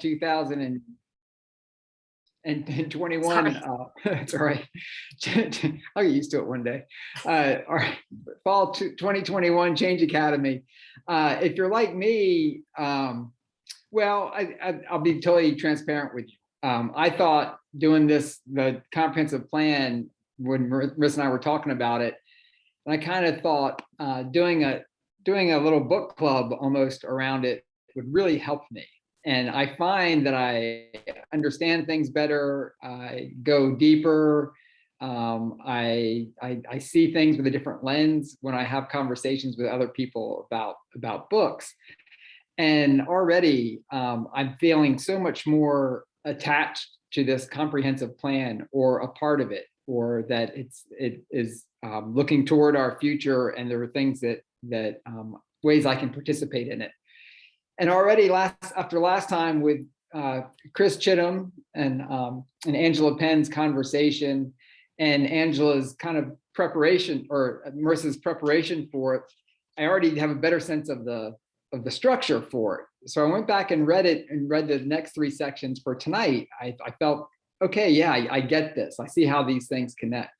2021. That's all right. I'll get used to it one day. Our fall 2021 Change Academy. If you're like me, well, I'll be totally transparent with you. I thought doing the comprehensive plan, when Marissa and I were talking about it, and I kind of thought doing a little book club almost around it would really help me. And I find that I understand things better. I go deeper. I see things with a different lens when I have conversations with other people about books. And already I'm feeling so much more attached to this comprehensive plan, or a part of it, or that it is looking toward our future, and there are things that ways I can participate in it. And already after last time with Chris Chittum and Angela Penn's conversation, and Angela's kind of preparation, or Marissa's preparation for it, I already have a better sense of the structure for it. So I went back and read it, and read the next 3 sections for tonight. I felt, okay, yeah, I get this. I see how these things connect.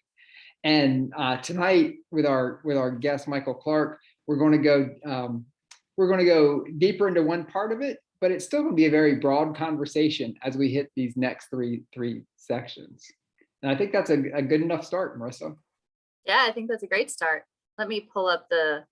And tonight with our guest Michael Clark, we're going to go deeper into one part of it, but it's still going to be a very broad conversation as we hit these next three sections. And I think that's a good enough start, Marissa. Yeah, I think that's a great start. Let me pull up the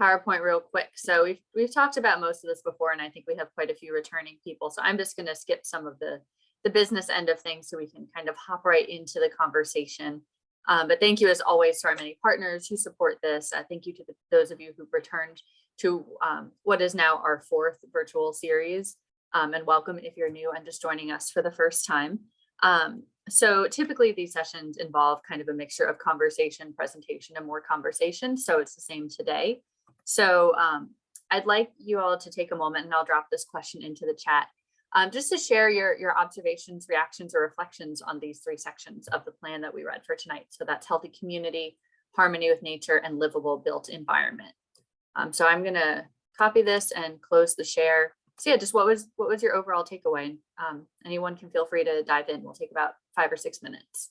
PowerPoint real quick. So we've talked about most of this before, and I think we have quite a few returning people. So I'm just going to skip some of the business end of things so we can kind of hop right into the conversation. But thank you as always to our many partners who support this. Thank you to those of you who've returned to what is now our 4th virtual series, and welcome if you're new and just joining us for the first time. So typically these sessions involve kind of a mixture of conversation, presentation, and more conversation. So it's the same today. So I'd like you all to take a moment, and I'll drop this question into the chat, just to share your observations, reactions, or reflections on these 3 sections of the plan that we read for tonight. So that's healthy community, harmony with nature, and livable built environment. So I'm going to copy this and close the share. So yeah, just what was your overall takeaway? Anyone can feel free to dive in. We'll take about 5 or 6 minutes.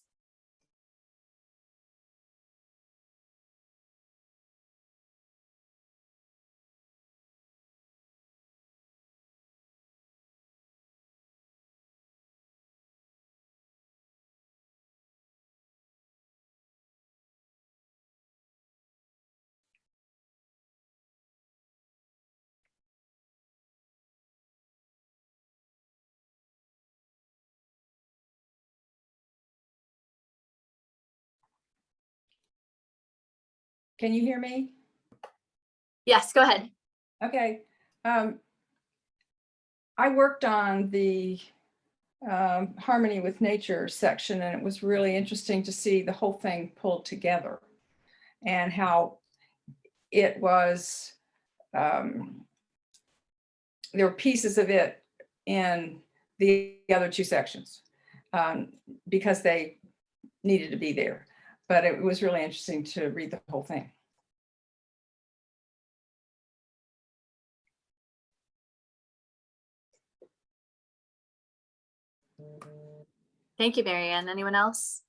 Can you hear me? Yes, go ahead. Okay. I worked on the harmony with nature section, and it was really interesting to see the whole thing pulled together, and how it was, there were pieces of it in the other 2 sections because they needed to be there. But it was really interesting to read the whole thing. Thank you, Marianne. Anyone else?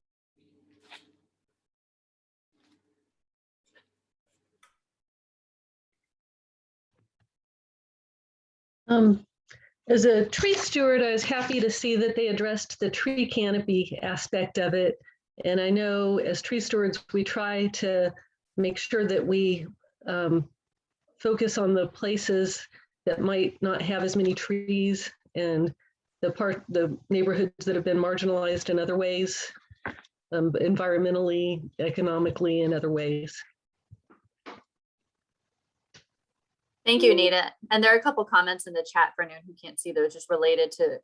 As a tree steward, I was happy to see that they addressed the tree canopy aspect of it. And I know as tree stewards, we try to make sure that we focus on the places that might not have as many trees, and the neighborhoods that have been marginalized in other ways, environmentally, economically, and other ways. Thank you, Anita. And there are a couple comments in the chat for anyone who can't see those, just related to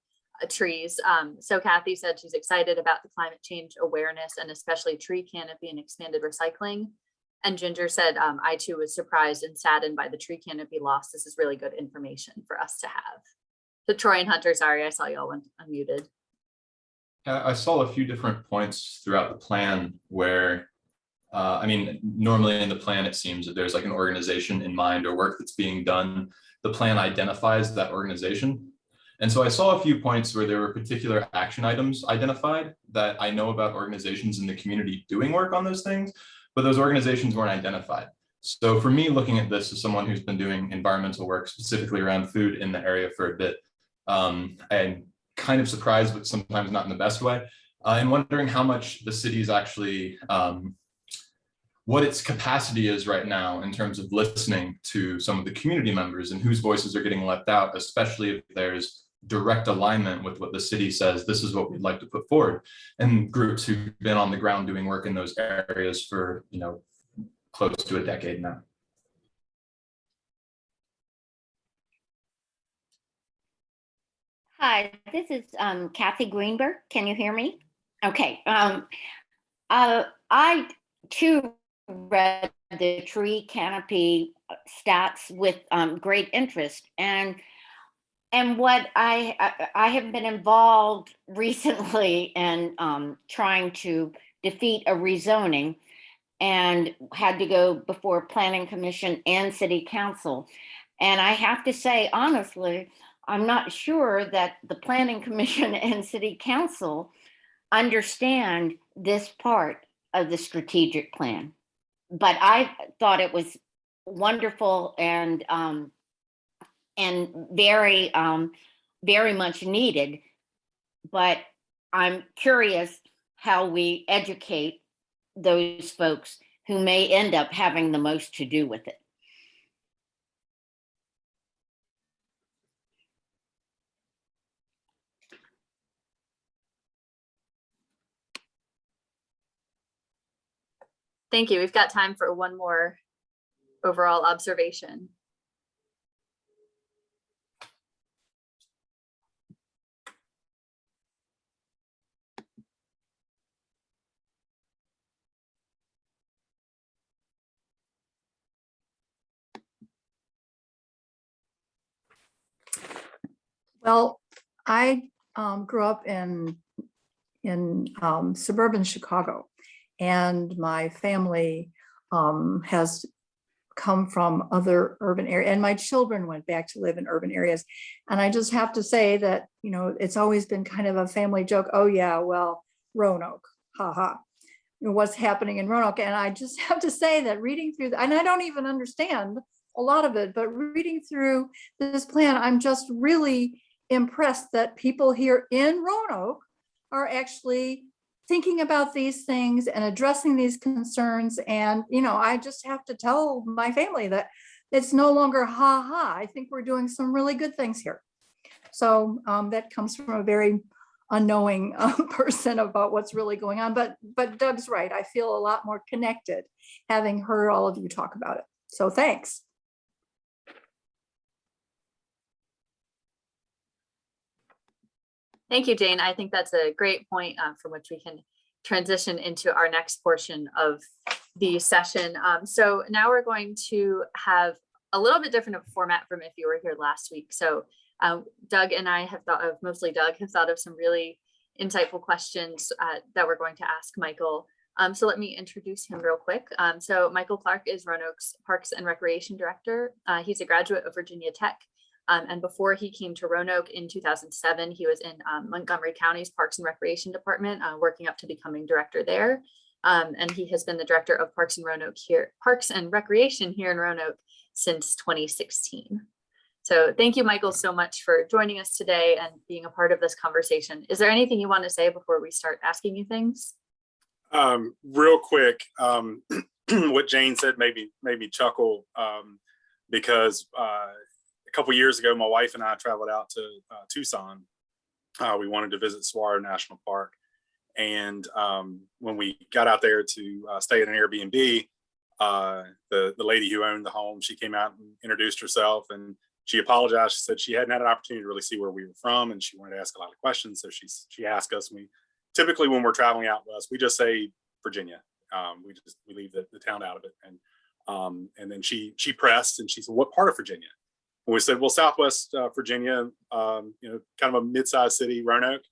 trees. So Kathy said she's excited about the climate change awareness, and especially tree canopy and expanded recycling. And Ginger said, I too was surprised and saddened by the tree canopy loss. This is really good information for us to have. So Troy and Hunter, sorry, I saw y'all went unmuted. I saw a few different points throughout the plan where, I mean, normally in the plan, it seems that there's like an organization in mind or work that's being done. The plan identifies that organization. And so I saw a few points where there were particular action items identified that I know about organizations in the community doing work on those things, but those organizations weren't identified. So for me, looking at this as someone who's been doing environmental work specifically around food in the area for a bit, I'm kind of surprised, but sometimes not in the best way, and wondering how much the city is actually what its capacity is right now in terms of listening to some of the community members and whose voices are getting left out, especially if there's direct alignment with what the city says, this is what we'd like to put forward. And groups who've been on the ground doing work in those areas for, close to a decade now. Hi, this is Kathy Greenberg. Can you hear me? Okay. I too read the tree canopy stats with great interest, and what I have been involved recently in trying to defeat a rezoning, and had to go before Planning Commission and City Council. And I have to say, honestly, I'm not sure that the Planning Commission and City Council understand this part of the strategic plan. But I thought it was wonderful and very very much needed. But I'm curious how we educate those folks who may end up having the most to do with it. Thank you. We've got time for one more overall observation. Well, I grew up in suburban Chicago, and my family has come from other urban areas, and my children went back to live in urban areas. And I just have to say that, it's always been kind of a family joke. Oh yeah, well, Roanoke, haha. What's happening in Roanoke. And I just have to say that reading through, and I don't even understand a lot of it, but reading through this plan, I'm just really impressed that people here in Roanoke are actually thinking about these things and addressing these concerns. And, I just have to tell my family that it's no longer ha ha. I think we're doing some really good things here. So that comes from a very unknowing person about what's really going on. But Doug's right. I feel a lot more connected having heard all of you talk about it. So thanks. Thank you, Jane. I think that's a great point from which we can transition into our next portion of the session. So now we're going to have a little bit different of a format from if you were here last week. So Doug and I have thought of, mostly Doug, have thought of some really insightful questions that we're going to ask Michael. So let me introduce him real quick. So Michael Clark is Roanoke's Parks and Recreation Director. He's a graduate of Virginia Tech. And before he came to Roanoke in 2007, he was in Montgomery County's Parks and Recreation Department, working up to becoming director there. And he has been the director of Parks and Recreation here in Roanoke since 2016. So thank you, Michael, so much for joining us today and being a part of this conversation. Is there anything you want to say before we start asking you things? Real quick, what Jane said made me chuckle because a couple years ago, my wife and I traveled out to Tucson. We wanted to visit Saguaro National Park. And when we got out there to stay at an Airbnb, the lady who owned the home, she came out and introduced herself, and she apologized. She said she hadn't had an opportunity to really see where we were from, and she wanted to ask a lot of questions. So she asked us. We typically, when we're traveling out west, we just say Virginia. We leave the town out of it. And then she pressed, and she said, "What part of Virginia?" And we said, "Well, Southwest Virginia, kind of a mid-sized city, Roanoke."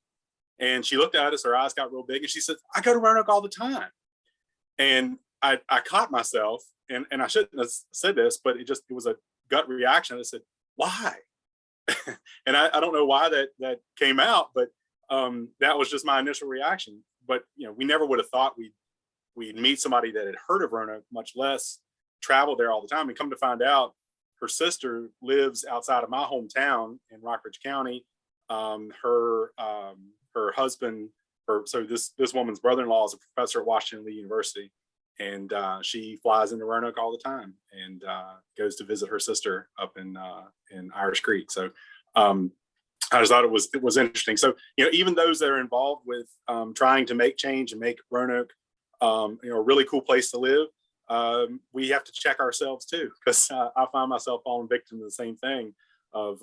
And she looked at us, her eyes got real big, and she said, "I go to Roanoke all the time." And I caught myself, and I shouldn't have said this, but it was a gut reaction. I said, "Why?" and I don't know why that came out, but that was just my initial reaction. But we never would have thought we'd meet somebody that had heard of Roanoke, much less travel there all the time. And come to find out, her sister lives outside of my hometown in Rockridge County. Her husband, so this woman's brother-in-law is a professor at Washington Lee University, and she flies into Roanoke all the time and goes to visit her sister up in Irish Creek. So I just thought it was interesting. So even those that are involved with trying to make change and make Roanoke a really cool place to live, we have to check ourselves too, because I find myself falling victim to the same thing of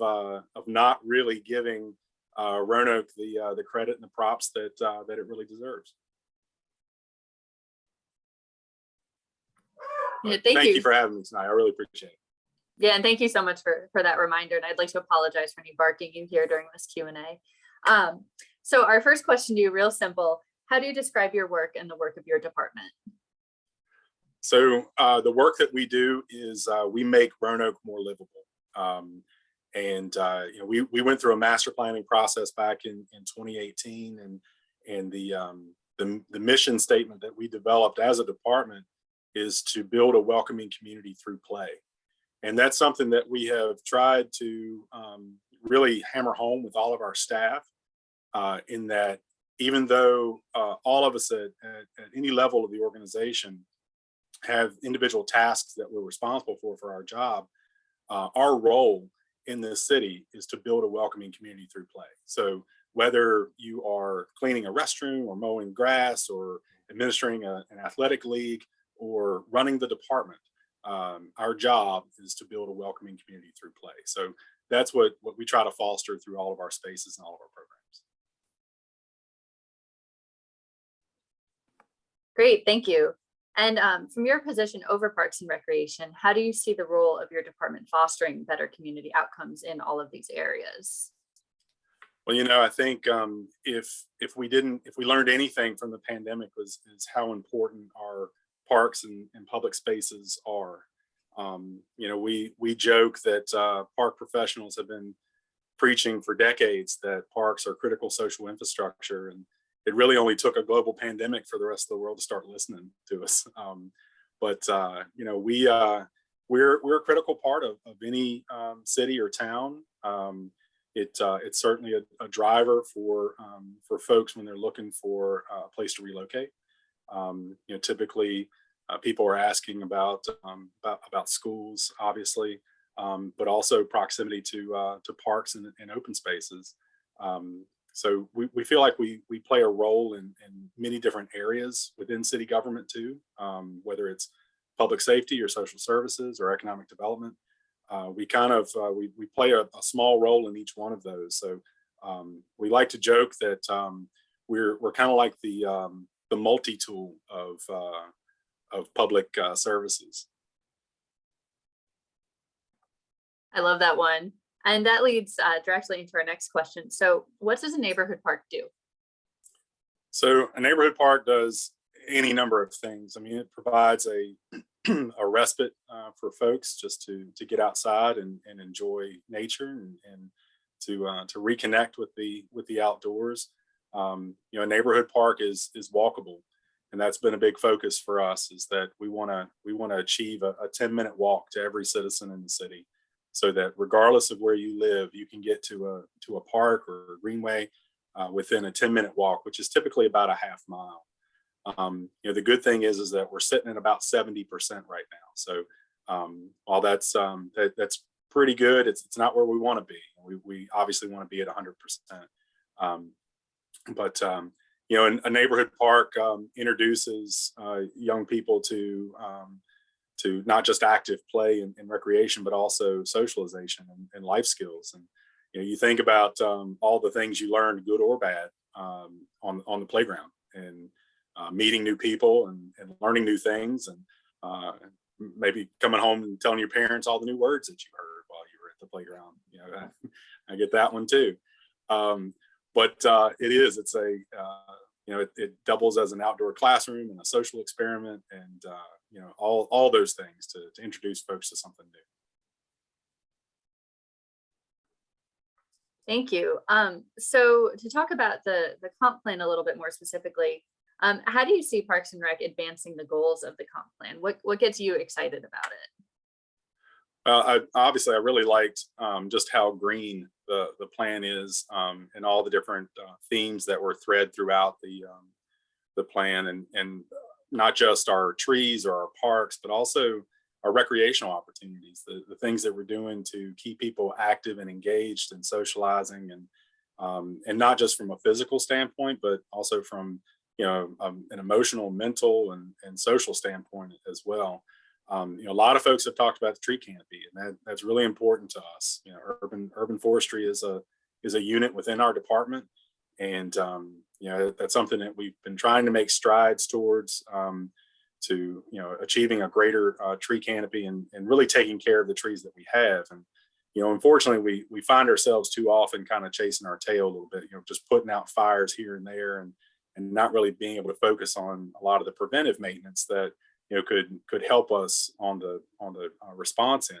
not really giving Roanoke the credit and the props that it really deserves. Yeah, thank you for having me tonight. I really appreciate it. Yeah, and thank you so much for that reminder. And I'd like to apologize for any barking you hear during this Q&A. So our first question to you, real simple. How do you describe your work and the work of your department? So the work that we do is we make Roanoke more livable. We went through a master planning process back in 2018, and the mission statement that we developed as a department is to build a welcoming community through play. And that's something that we have tried to really hammer home with all of our staff, in that even though all of us at any level of the organization have individual tasks that we're responsible for our job, our role in this city is to build a welcoming community through play. So whether you are cleaning a restroom or mowing grass or administering an athletic league or running the department, our job is to build a welcoming community through play. So that's what we try to foster through all of our spaces and all of our programs. Great, thank you. And from your position over Parks and Recreation, how do you see the role of your department fostering better community outcomes in all of these areas? Well, I think if we learned anything from the pandemic is how important our parks and public spaces are. We joke that park professionals have been preaching for decades that parks are critical social infrastructure, and it really only took a global pandemic for the rest of the world to start listening to us. We're a critical part of any city or town. It's certainly a driver for folks when they're looking for a place to relocate. Typically people are asking about schools, obviously, but also proximity to parks and open spaces. So we feel like we play a role in many different areas within city government too, whether it's public safety or social services or economic development. We play a small role in each one of those. So we like to joke that we're kind of like the multi-tool of public services. I love that one. And that leads directly into our next question. So what does a neighborhood park do? So a neighborhood park does any number of things. I mean, it provides a respite for folks just to get outside and enjoy nature and to reconnect with the outdoors. A neighborhood park is walkable, and that's been a big focus for us. Is that we want to achieve a 10-minute walk to every citizen in the city, so that regardless of where you live, you can get to a park or a greenway within a 10-minute walk, which is typically about a half mile. The good thing is that we're sitting at about 70% right now. So while that's pretty good, it's not where we want to be. We obviously want to be at 100%. But a neighborhood park introduces young people to not just active play and recreation, but also socialization and life skills. And you think about all the things you learned, good or bad, on the playground, and meeting new people and learning new things, and maybe coming home and telling your parents all the new words that you heard while you were at the playground. I get that one too. But it doubles as an outdoor classroom and a social experiment, and all those things to introduce folks to something new. Thank you. So to talk about the comp plan a little bit more specifically, how do you see Parks and Rec advancing the goals of the comp plan? What gets you excited about it? Obviously, I really liked just how green the plan is, and all the different themes that were thread throughout the plan, and not just our trees or our parks, but also our recreational opportunities, the things that we're doing to keep people active and engaged and socializing, and not just from a physical standpoint, but also from an emotional, mental, and social standpoint as well. A lot of folks have talked about the tree canopy, and that's really important to us. Urban forestry is a unit within our department, and that's something that we've been trying to make strides towards, to achieving a greater tree canopy, and really taking care of the trees that we have. And unfortunately, we find ourselves too often kind of chasing our tail a little bit, just putting out fires here and there, and not really being able to focus on a lot of the preventive maintenance that could help us on the response end.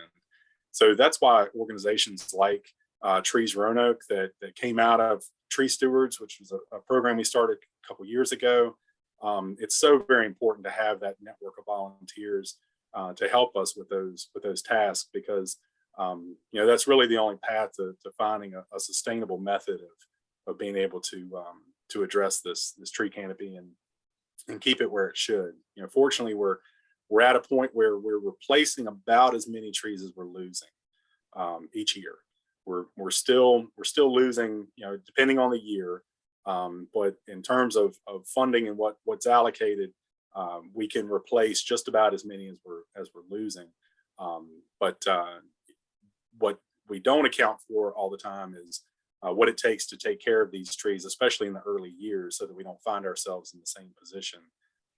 So that's why organizations like Trees Roanoke, that came out of Tree Stewards, which was a program we started a couple years ago. It's so very important to have that network of volunteers to help us with those tasks, because that's really the only path to finding a sustainable method of being able to address this tree canopy and keep it where it should. Fortunately, we're at a point where we're replacing about as many trees as we're losing each year. We're still losing, depending on the year. But in terms of funding and what's allocated, we can replace just about as many as we're losing. But what we don't account for all the time is what it takes to take care of these trees, especially in the early years, so that we don't find ourselves in the same position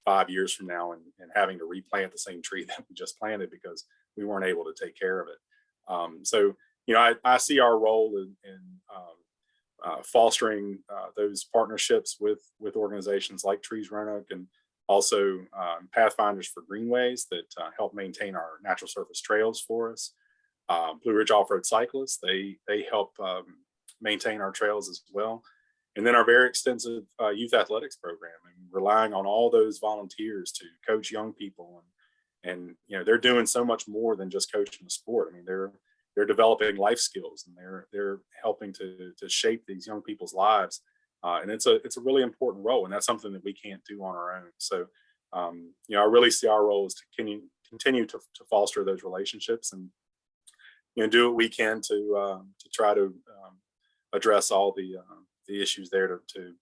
5 years from now and having to replant the same tree that we just planted because we weren't able to take care of it. So I see our role in fostering those partnerships with organizations like Trees Roanoke, and also Pathfinders for Greenways that help maintain our natural surface trails for us. Blue Ridge Off-Road Cyclists, they help maintain our trails as well. And then our very extensive youth athletics program, and relying on all those volunteers to coach young people. And they're doing so much more than just coaching the sport. I mean, they're developing life skills, and they're helping to shape these young people's lives. And it's a really important role, and that's something that we can't do on our own. So I really see our role is to continue to foster those relationships, and do what we can to try to address all the issues there to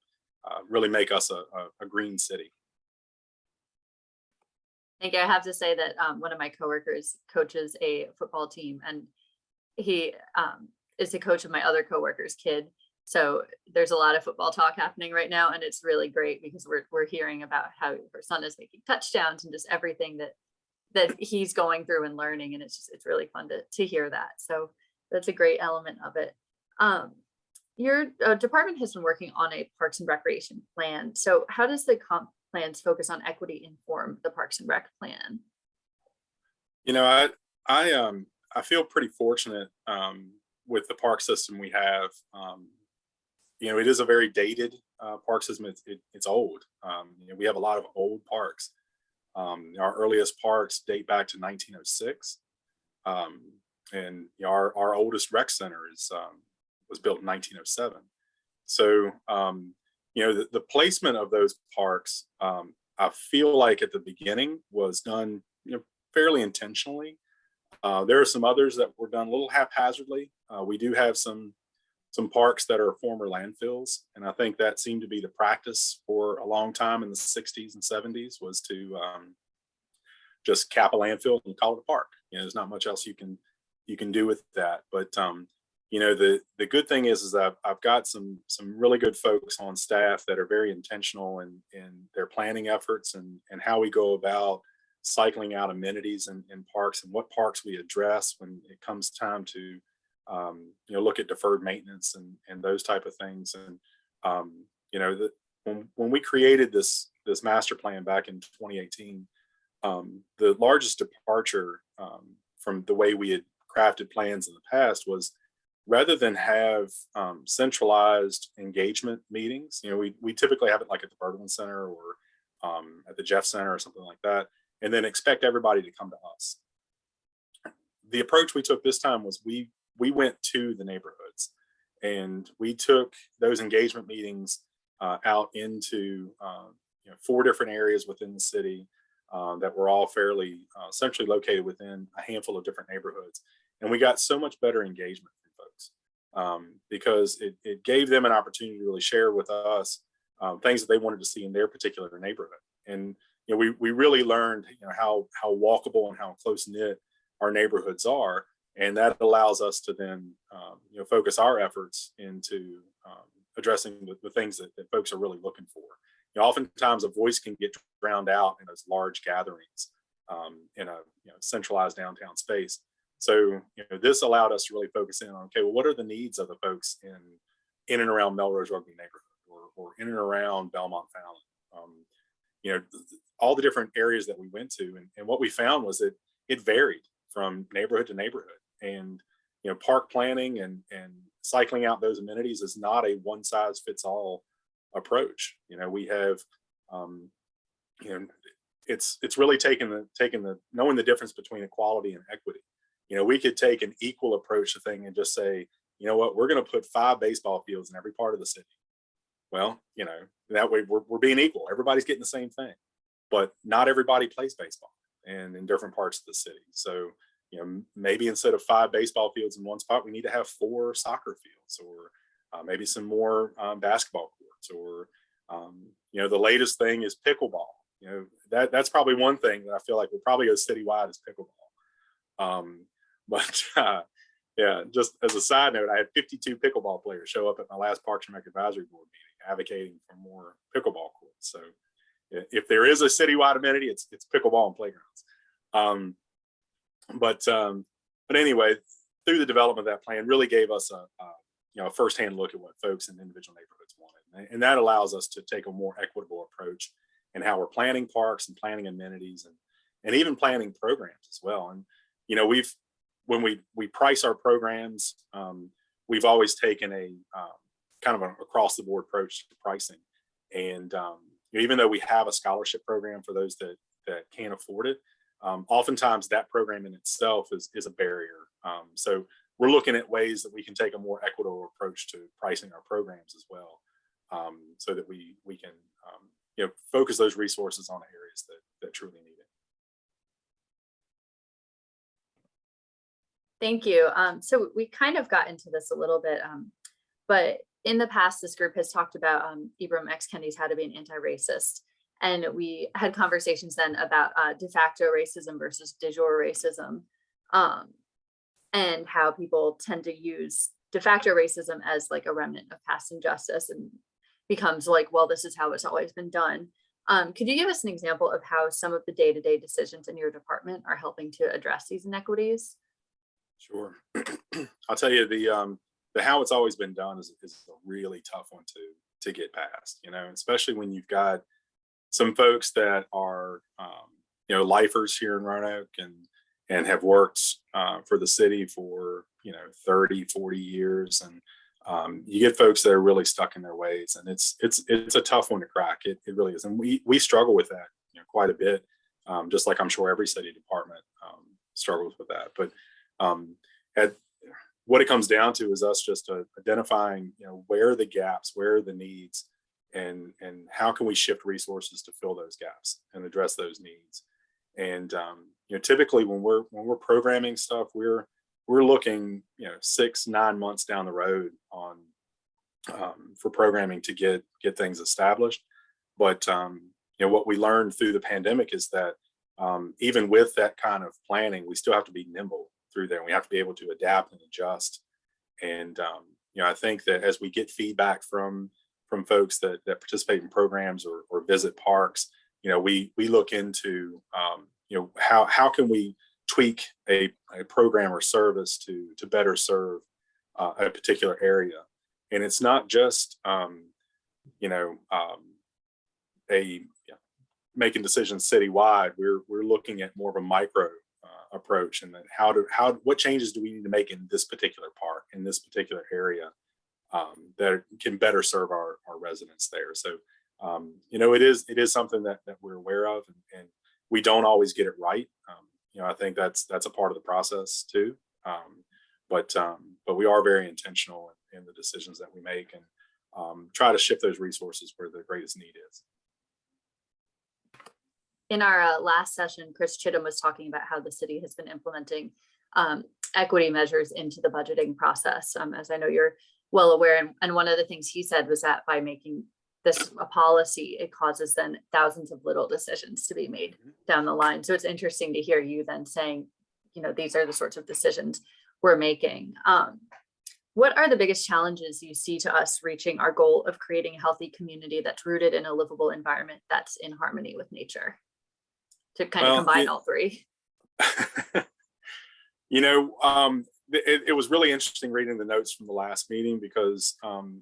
really make us a green city. I think I have to say that one of my coworkers coaches a football team, and he is the coach of my other coworker's kid. So there's a lot of football talk happening right now, and it's really great because we're hearing about how her son is making touchdowns and just everything that he's going through and learning, and it's really fun to hear that. So that's a great element of it. Your department has been working on a Parks and Recreation plan. So how does the comp plans focus on equity inform the Parks and Rec plan? I feel pretty fortunate with the park system we have. It is a very dated park system. It's old. We have a lot of old parks. Our earliest parks date back to 1906, and our oldest rec center was built in 1907. So the placement of those parks, I feel like at the beginning was done fairly intentionally. There are some others that were done a little haphazardly. We do have some parks that are former landfills, and I think that seemed to be the practice for a long time in the 60s and 70s, was to just cap a landfill and call it a park. There's not much else you can do with that. But the good thing is I've got some really good folks on staff that are very intentional in their planning efforts and how we go about cycling out amenities in parks, and what parks we address when it comes time to look at deferred maintenance and those type of things. And when we created this master plan back in 2018, the largest departure from the way we had crafted plans in the past was rather than have centralized engagement meetings, we typically have it like at the Birdland Center or at the Jeff Center or something like that, and then expect everybody to come to us. The approach we took this time was we went to the neighborhoods, and we took those engagement meetings out into 4 different areas within the city that were all fairly centrally located within a handful of different neighborhoods. And we got so much better engagement from folks because it gave them an opportunity to really share with us things that they wanted to see in their particular neighborhood. And we really learned how walkable and how close knit our neighborhoods are, and that allows us to then focus our efforts into addressing the things that folks are really looking for. Oftentimes a voice can get drowned out in those large gatherings in a centralized downtown space. So this allowed us to really focus in on, okay, well, what are the needs of the folks in and around Melrose Rugby neighborhood or in and around Belmont Fallon? All the different areas that we went to, and what we found was that it varied from neighborhood to neighborhood. And park planning and cycling out those amenities is not a one size fits all approach. We have it's really taking the knowing the difference between equality and equity. We could take an equal approach to thing and just say, what, we're going to put 5 baseball fields in every part of the city. Well, that way we're being equal. Everybody's getting the same thing, but not everybody plays baseball and in different parts of the city. So maybe instead of 5 baseball fields in one spot, we need to have 4 soccer fields, or maybe some more basketball courts, or the latest thing is pickleball. That's probably one thing that I feel like will probably go citywide is pickleball. Yeah, just as a side note, I had 52 pickleball players show up at my last Parks and Rec Advisory Board meeting advocating for more pickleball courts. So if there is a citywide amenity, it's pickleball and playgrounds. But anyway, through the development of that plan, really gave us a firsthand look at what folks in individual neighborhoods wanted, and that allows us to take a more equitable approach in how we're planning parks and planning amenities and even planning programs as well. And when we price our programs, we've always taken a kind of an across the board approach to pricing. And even though we have a scholarship program for those that can't afford it, oftentimes that program in itself is a barrier. So we're looking at ways that we can take a more equitable approach to pricing our programs as well, so that we can focus those resources on areas that truly need it. Thank you. So we kind of got into this a little bit, but in the past, this group has talked about Ibram X. Kendi's How to Be an Anti-Racist. And we had conversations then about de facto racism versus de jure racism, and how people tend to use de facto racism as like a remnant of past injustice and becomes like, well, this is how it's always been done. Could you give us an example of how some of the day-to-day decisions in your department are helping to address these inequities? Sure. I'll tell you, the how it's always been done is a really tough one to get past, especially when you've got some folks that are, lifers here in Roanoke and have worked for the city for, 30, 40 years. And you get folks that are really stuck in their ways, and it's a tough one to crack. It really is. And we struggle with that, quite a bit, just like I'm sure every city department struggles with that. But what it comes down to is us just identifying, where are the gaps, where are the needs, and how can we shift resources to fill those gaps and address those needs. And typically when we're programming stuff, we're looking 6-9 months down the road on for programming to get things established. But what we learned through the pandemic is that even with that kind of planning, we still have to be nimble through there. We have to be able to adapt and adjust. And I think that as we get feedback from folks that participate in programs or visit parks, we look into how can we tweak a program or service to better serve a particular area. And it's not just making decisions citywide. We're looking at more of a micro approach, and then what changes do we need to make in this particular park, in this particular area, that can better serve our residents there. So, it is something that we're aware of, and we don't always get it right. I think that's a part of the process too. But we are very intentional in the decisions that we make, and try to shift those resources where the greatest need is. In our last session, Chris Chittum was talking about how the city has been implementing equity measures into the budgeting process, as I know you're well aware. And one of the things he said was that by making this a policy, it causes then thousands of little decisions to be made down the line. So it's interesting to hear you then saying, these are the sorts of decisions we're making. What are the biggest challenges you see to us reaching our goal of creating a healthy community that's rooted in a livable environment that's in harmony with nature? To kind of combine all three. It was really interesting reading the notes from the last meeting, because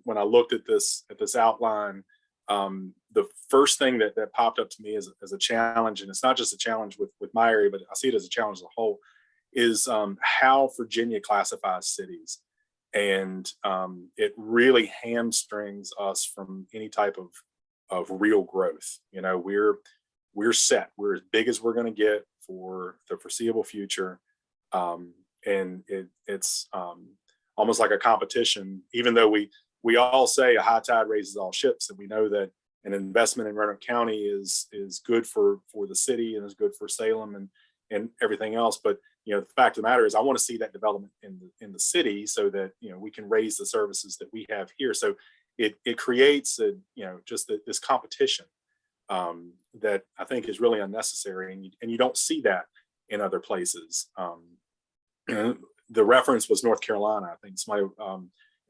when I looked at this outline, the first thing that popped up to me as a challenge, and it's not just a challenge with my area, but I see it as a challenge as a whole, is how Virginia classifies cities. And it really hamstrings us from any type of real growth. We're set. We're as big as we're going to get for the foreseeable future. And it's almost like a competition, even though we all say a high tide raises all ships, and we know that an investment in Roanoke County is good for the city and is good for Salem and everything else. But the fact of the matter is, I want to see that development in the city, so that we can raise the services that we have here. So it creates this competition that I think is really unnecessary, and you don't see that in other places. The reference was North Carolina. I think somebody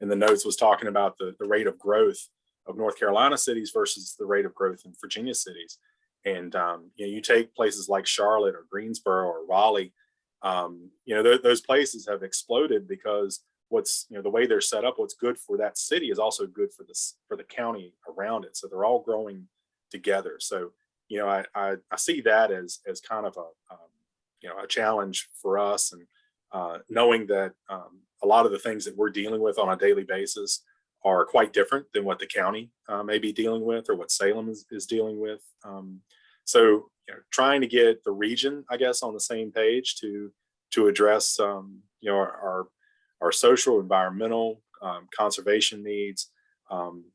in the notes was talking about the rate of growth of North Carolina cities versus the rate of growth in Virginia cities. And you take places like Charlotte or Greensboro or Raleigh, those places have exploded because the way they're set up, what's good for that city is also good for the county around it. So they're all growing together. So I see that as kind of a challenge for us, and knowing that a lot of the things that we're dealing with on a daily basis are quite different than what the county may be dealing with, or what Salem is dealing with. So trying to get the region, I guess, on the same page to address our social, environmental, conservation needs.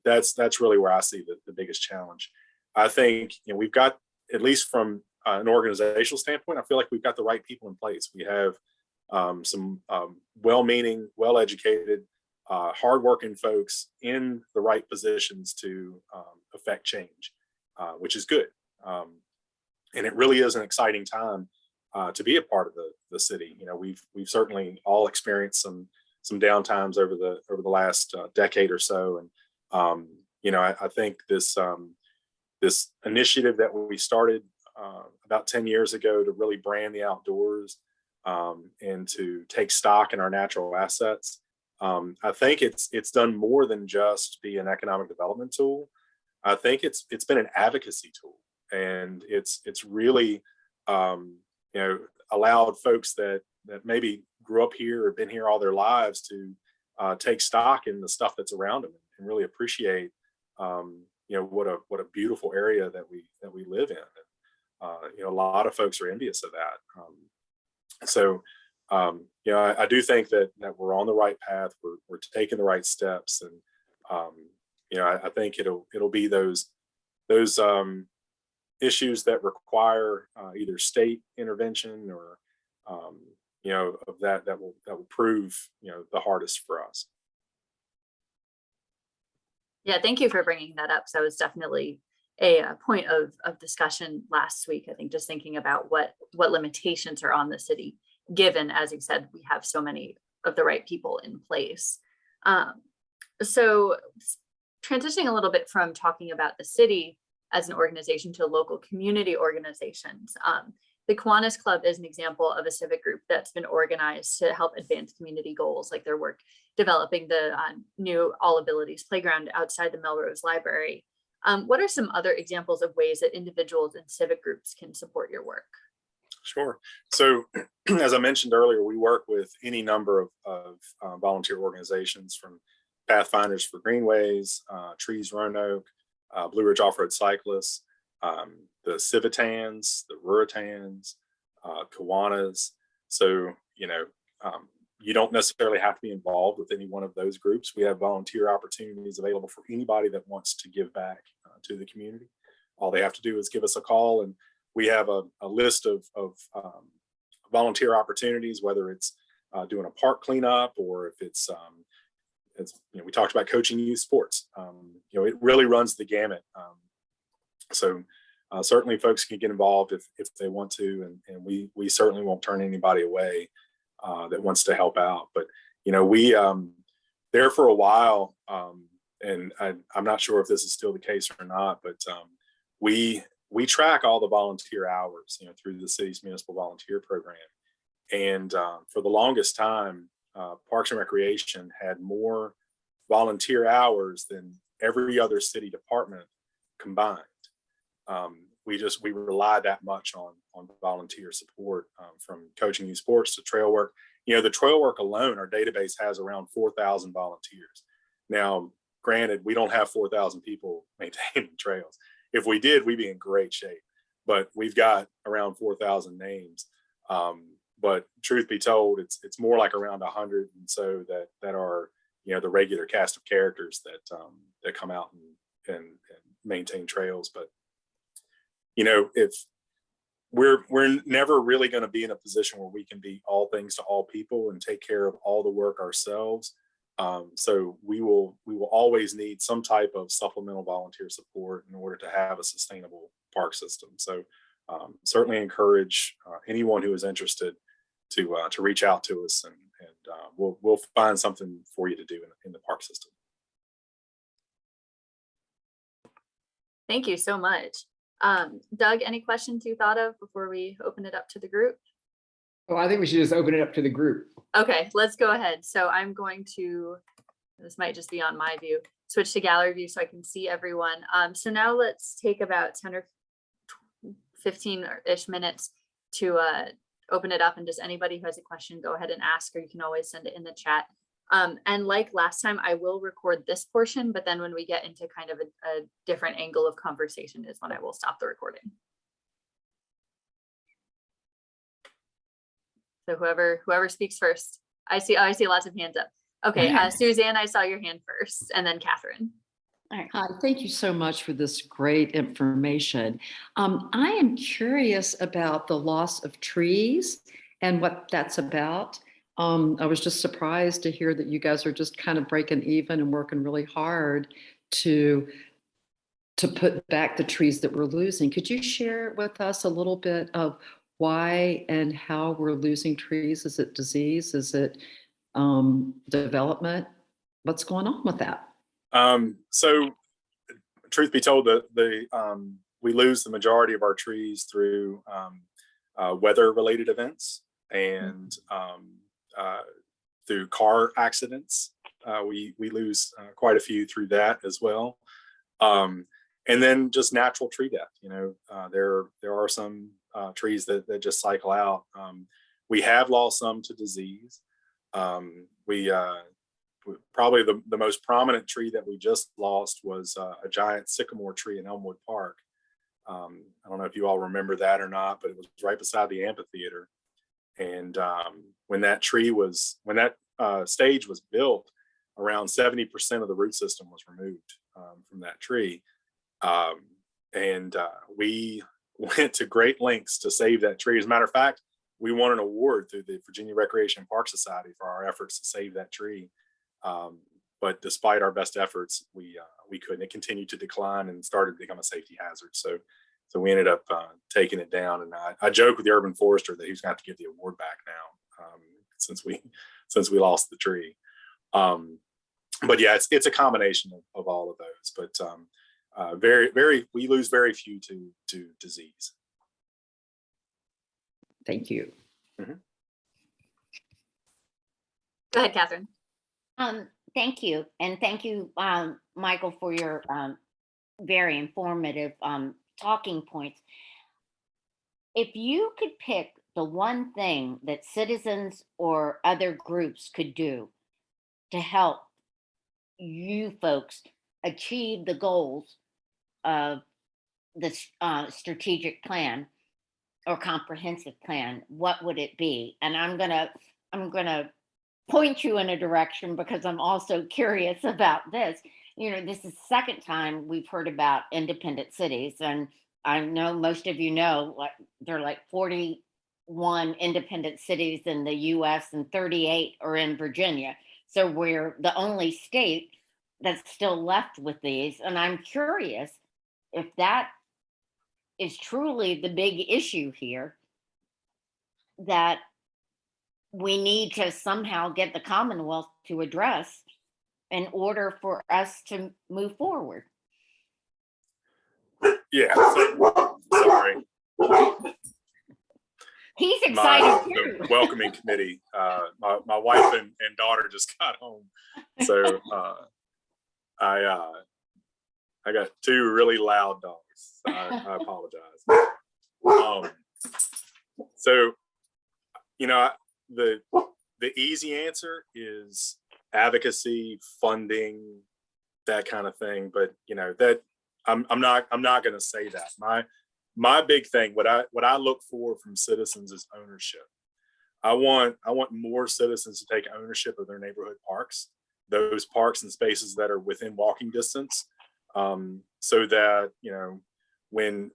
That's really where I see the biggest challenge. I think we've got, at least from an organizational standpoint, I feel like we've got the right people in place. We have some well-meaning, well-educated, hardworking folks in the right positions to affect change, which is good. And it really is an exciting time to be a part of the city. We've certainly all experienced some downtimes over the last decade or so, and I think this initiative that we started about 10 years ago to really brand the outdoors and to take stock in our natural assets, I think it's done more than just be an economic development tool. I think it's been an advocacy tool, and it's really allowed folks that maybe grew up here or been here all their lives to take stock in the stuff that's around them and really appreciate what a beautiful area that we live in. A lot of folks are envious of that. So I do think that we're on the right path. We're taking the right steps, and I think it'll be those issues that require either state intervention or that will prove the hardest for us. Yeah, thank you for bringing that up. So it was definitely a point of discussion last week. I think just thinking about what limitations are on the city, given, as you said, we have so many of the right people in place. So transitioning a little bit from talking about the city as an organization to local community organizations. The Kiwanis Club is an example of a civic group that's been organized to help advance community goals, like their work developing the new All Abilities Playground outside the Melrose Library. What are some other examples of ways that individuals and civic groups can support your work? Sure. So, as I mentioned earlier, we work with any number of volunteer organizations, from Pathfinders for Greenways, Trees Roanoke, Blue Ridge Off-Road Cyclists, the Civitans, the Ruritans, Kiwanis. So, you don't necessarily have to be involved with any one of those groups. We have volunteer opportunities available for anybody that wants to give back to the community. All they have to do is give us a call, and we have a list of volunteer opportunities, whether it's doing a park cleanup, or if it's we talked about coaching youth sports. It really runs the gamut. So certainly folks can get involved if they want to, and we certainly won't turn anybody away that wants to help out. But we there for a while, and I'm not sure if this is still the case or not, but we track all the volunteer hours, through the city's municipal volunteer program. And for the longest time, Parks and Recreation had more volunteer hours than every other city department combined. We rely that much on volunteer support, from coaching youth sports to trail work. The trail work alone, our database has around 4,000 volunteers. Now, granted, we don't have 4,000 people maintaining trails. If we did, we'd be in great shape. But we've got around 4,000 names. But truth be told, it's more like around 100, and so that are the regular cast of characters that come out and maintain trails. But if we're never really going to be in a position where we can be all things to all people and take care of all the work ourselves. So we will always need some type of supplemental volunteer support in order to have a sustainable park system. So certainly encourage anyone who is interested to reach out to us, and we'll find something for you to do in the park system. Thank you so much. Doug, any questions you thought of before we open it up to the group? Oh, I think we should just open it up to the group. Okay, let's go ahead. So I'm going to, this might just be on my view, switch to gallery view so I can see everyone. So now let's take about 10 or 15-ish minutes to open it up, and just anybody who has a question, go ahead and ask, or you can always send it in the chat. And like last time, I will record this portion, but then when we get into kind of a different angle of conversation is when I will stop the recording. So whoever speaks first. I see lots of hands up. Okay, Suzanne, I saw your hand first, and then Catherine. All right. Hi, thank you so much for this great information. I am curious about the loss of trees and what that's about. I was just surprised to hear that you guys are just kind of breaking even and working really hard to put back the trees that we're losing. Could you share with us a little bit of why and how we're losing trees? Is it disease? Is it development? What's going on with that? So truth be told, we lose the majority of our trees through weather related events, and through car accidents. We lose quite a few through that as well. And then just natural tree death. There are some trees that just cycle out. We have lost some to disease. Probably the most prominent tree that we just lost was a giant sycamore tree in Elmwood Park. I don't know if you all remember that or not, but it was right beside the amphitheater. And when that stage was built, around 70% of the root system was removed from that tree. And we went to great lengths to save that tree. As a matter of fact, we won an award through the Virginia Recreation Park Society for our efforts to save that tree. But despite our best efforts, we couldn't. It continued to decline and started to become a safety hazard. So we ended up taking it down. And I joke with the urban forester that he's going to have to give the award back now, since we lost the tree. But yeah, it's a combination of all of those. But we lose very few to disease. Thank you. Mm-hmm. Go ahead, Catherine. Thank you. And thank you, Michael, for your very informative talking points. If you could pick the one thing that citizens or other groups could do to help you folks achieve the goals of the strategic plan or comprehensive plan, what would it be? And I'm gonna point you in a direction because I'm also curious about this. You know, this is the second time we've heard about independent cities, and I know most of you know, like, there are like 41 independent cities in the US and 38 are in Virginia. So we're the only state that's still left with these. And I'm curious if that is truly the big issue here, that we need to somehow get the Commonwealth to address in order for us to move forward. Yeah. Sorry. He's excited too. The welcoming committee. My wife and daughter just got home, so I got two really loud dogs. So I apologize. So, you know, the easy answer is advocacy, funding, that kind of thing. But you know that I'm not going to say that. My big thing, what I look for from citizens is ownership. I want more citizens to take ownership of their neighborhood parks, those parks and spaces that are within walking distance, so that, you know, when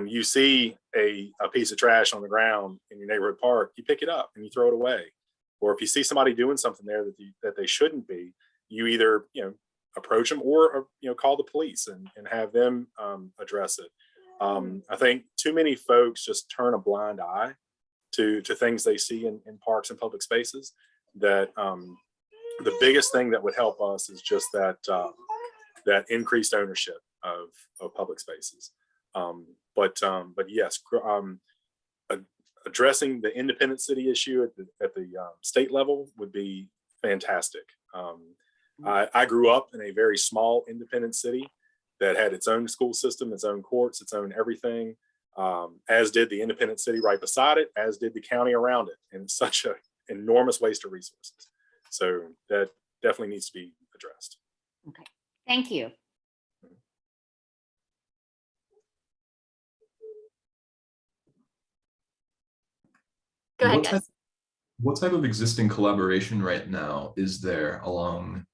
you see a piece of trash on the ground in your neighborhood park, you pick it up and you throw it away. Or if you see somebody doing something there that they shouldn't be, you either, you know, approach them or you know, call the police and have them address it. I think too many folks just turn a blind eye to things they see in parks and public spaces. That the biggest thing that would help us is just that increased ownership of public spaces. But yes, addressing the independent city issue at the state level would be fantastic. I grew up in a very small independent city that had its own school system, its own courts, its own everything, as did the independent city right beside it, as did the county around it, and such an enormous waste of resources. So that definitely needs to be addressed. Okay, thank you. Go ahead, What guys. type, what type of existing collaboration right now is there along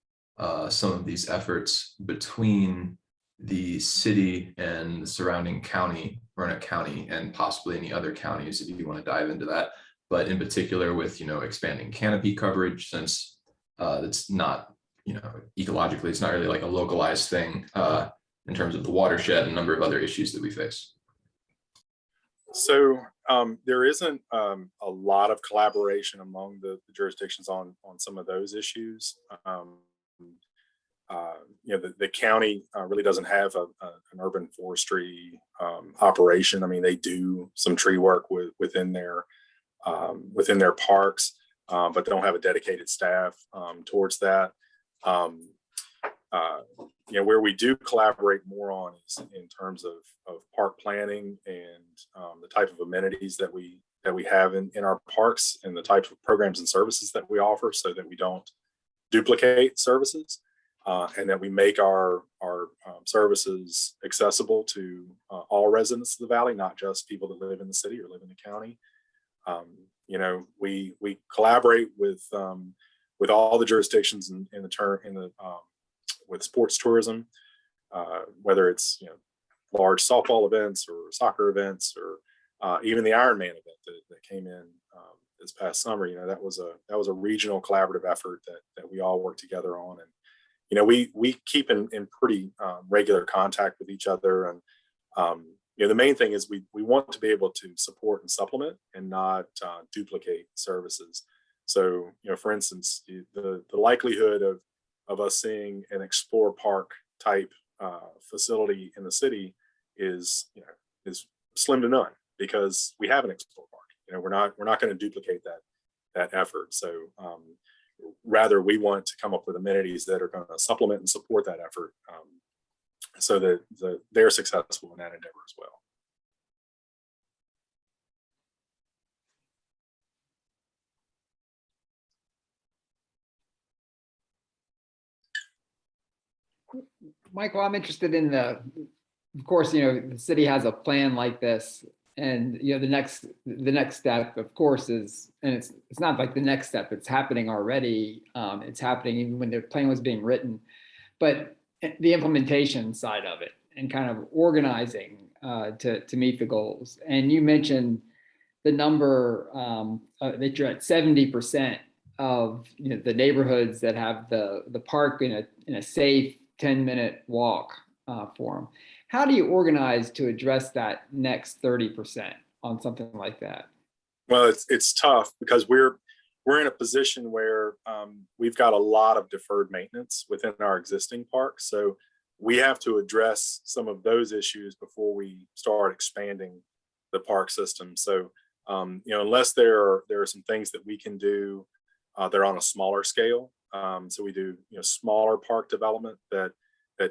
some of these efforts between the city and the surrounding county, Roanoke County, and possibly any other counties if you want to dive into that, but in particular with, you know, expanding canopy coverage, since it's not, you know, ecologically, it's not really like a localized thing in terms of the watershed and a number of other issues that we face. So there isn't a lot of collaboration among the jurisdictions on some of those issues. You know, the county really doesn't have an urban forestry operation. I mean, they do some tree work within their parks, but they don't have a dedicated staff towards that. You know, where we do collaborate more on is in terms of park planning and the type of amenities that we have in our parks, and the types of programs and services that we offer, so that we don't duplicate services, and that we make our services accessible to all residents of the valley, not just people that live in the city or live in the county. You know, we collaborate with all the jurisdictions with sports tourism, whether it's, you know, large softball events or soccer events, or even the Ironman event that came in this past summer. You know, that was a regional collaborative effort that we all worked together on. And you know, we keep in pretty regular contact with each other. And you know, the main thing is we want to be able to support and supplement and not duplicate services. So, you know, for instance, the likelihood of us seeing an Explore Park type facility in the city is slim to none, because we have an Explore Park. You know, we're not going to duplicate that effort. So rather, we want to come up with amenities that are going to supplement and support that effort, so that they're successful in that endeavor as well. Michael, I'm interested in of course, the city has a plan like this, and the next step, of course, is, and it's not like the next step, it's happening already. It's happening even when the plan was being written, but the implementation side of it and kind of organizing to meet the goals. And you mentioned the number that you're at 70% of the neighborhoods that have the park in a safe 10-minute walk for them. How do you organize to address that next 30% on something like that? Well, it's tough because we're in a position where we've got a lot of deferred maintenance within our existing parks. So we have to address some of those issues before we start expanding the park system. So unless there are some things that we can do, they're on a smaller scale. So we do smaller park development that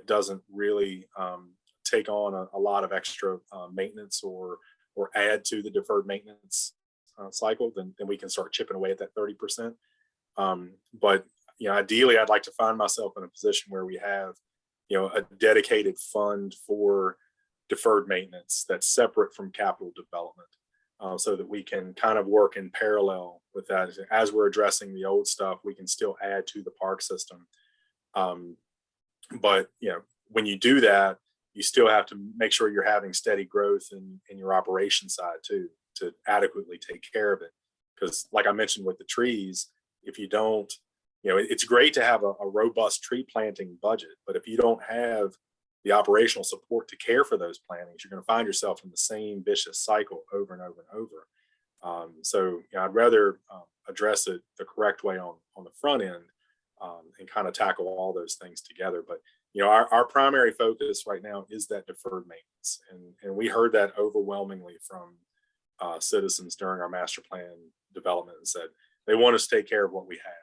doesn't really take on a lot of extra maintenance or add to the deferred maintenance cycle, then we can start chipping away at that 30%. But ideally, I'd like to find myself in a position where we have a dedicated fund for deferred maintenance that's separate from capital development, so that we can kind of work in parallel with that. As we're addressing the old stuff, we can still add to the park system. But when you do that, you still have to make sure you're having steady growth in your operation side too, to adequately take care of it. Because like I mentioned with the trees, if you don't, it's great to have a robust tree planting budget, but if you don't have the operational support to care for those plantings, you're going to find yourself in the same vicious cycle over and over and over. So I'd rather address it the correct way on the front end, and kind of tackle all those things together. But our primary focus right now is that deferred maintenance, and we heard that overwhelmingly from citizens during our master plan development, and said they want us to take care of what we have.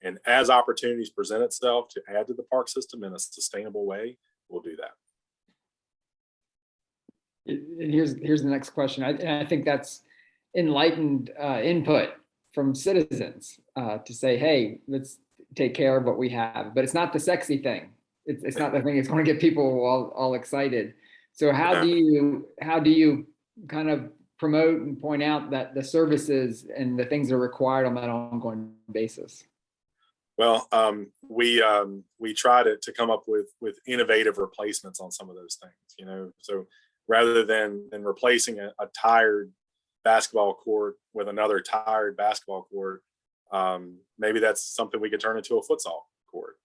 And as opportunities present itself to add to the park system in a sustainable way, we'll do that. And here's the next question. I think that's enlightened input from citizens to say, hey, let's take care of what we have. But it's not the sexy thing. It's not the thing that's going to get people all excited. So how do you kind of promote and point out that the services and the things that are required on that ongoing basis? Well, we try to come up with innovative replacements on some of those things, so rather than replacing a tired basketball court with another tired basketball court, maybe that's something we could turn into a futsal court,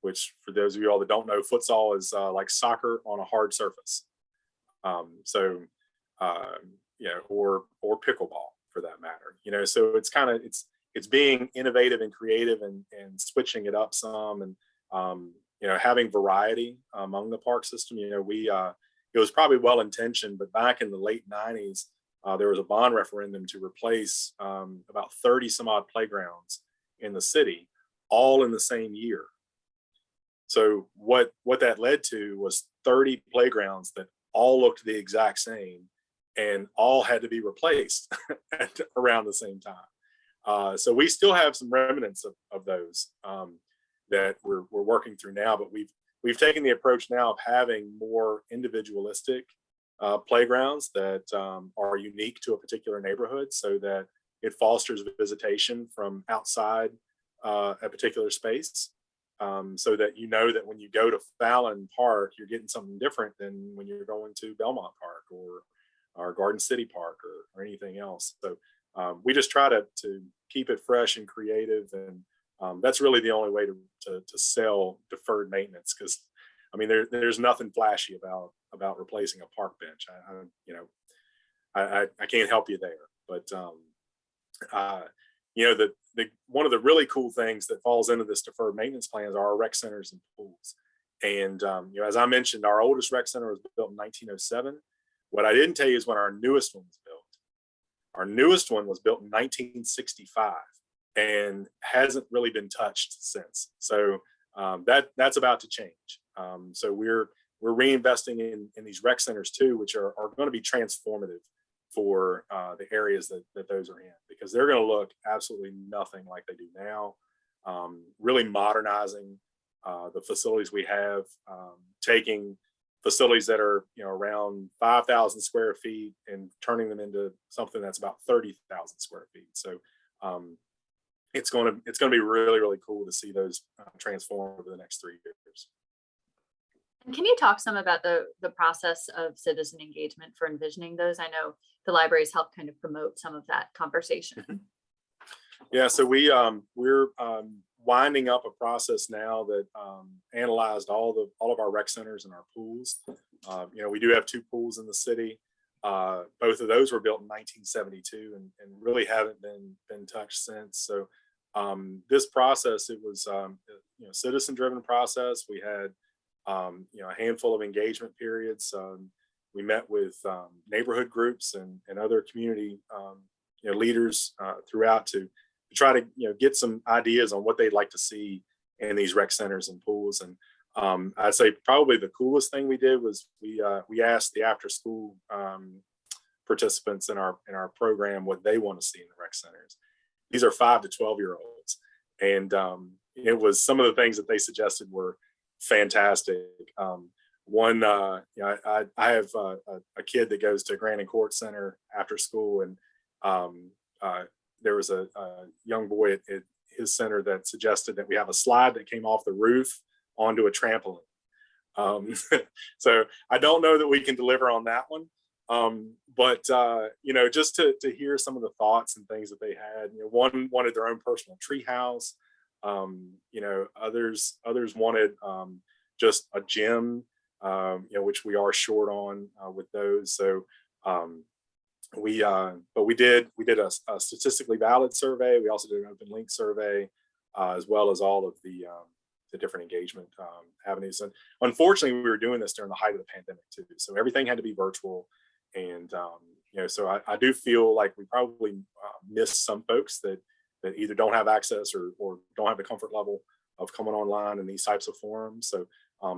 which for those of you all that don't know, futsal is like soccer on a hard surface. Or pickleball for that matter, so it's being innovative and creative and switching it up some, and having variety among the park system. It was probably well intentioned, but back in the late 90s, there was a bond referendum to replace about 30 some odd playgrounds in the city, all in the same year. So what that led to was 30 playgrounds that all looked the exact same and all had to be replaced at around the same time. So we still have some remnants of those that we're working through now, but we've taken the approach now of having more individualistic playgrounds that are unique to a particular neighborhood, so that it fosters visitation from outside a particular space, so that that when you go to Fallon Park, you're getting something different than when you're going to Belmont Park or Garden City Park or anything else. So we just try to keep it fresh and creative, and that's really the only way to sell deferred maintenance, because there's nothing flashy about replacing a park bench. I can't help you there, but one of the really cool things that falls into this deferred maintenance plans are our rec centers and pools. And as I mentioned, our oldest rec center was built in 1907. What I didn't tell you is when our newest one was built. Our newest one was built in 1965 and hasn't really been touched since. So that's about to change. So we're reinvesting in these rec centers too, which are going to be transformative for the areas that those are in, because they're going to look absolutely nothing like they do now. Really modernizing the facilities we have, taking facilities that are around 5,000 square feet and turning them into something that's about 30,000 square feet. So it's going to be really, really cool to see those transform over the next 3 years. And can you talk some about the process of citizen engagement for envisioning those? I know the libraries help kind of promote some of that conversation. Yeah, so we're winding up a process now that analyzed all of our rec centers and our pools. We do have 2 pools in the city. Both of those were built in 1972 and really haven't been touched since. So this process, it was citizen-driven process. We had a handful of engagement periods. We met with neighborhood groups and other community leaders throughout to try to get some ideas on what they'd like to see in these rec centers and pools. And I'd say probably the coolest thing we did was we asked the after school participants in our program what they want to see in the rec centers. These are 5 to 12-year-olds, and it was some of the things that they suggested were fantastic. One, I have a kid that goes to Grand and Court Center after school, and there was a young boy at his center that suggested that we have a slide that came off the roof onto a trampoline. So I don't know that we can deliver on that one. But just to hear some of the thoughts and things that they had. One wanted their own personal tree house. Others wanted just a gym, which we are short on with those. So we did a statistically valid survey. We also did an open link survey, as well as all of the different engagement avenues. And unfortunately, we were doing this during the height of the pandemic too. So everything had to be virtual. And so I do feel like we probably missed some folks that either don't have access or don't have the comfort level of coming online in these types of forums. So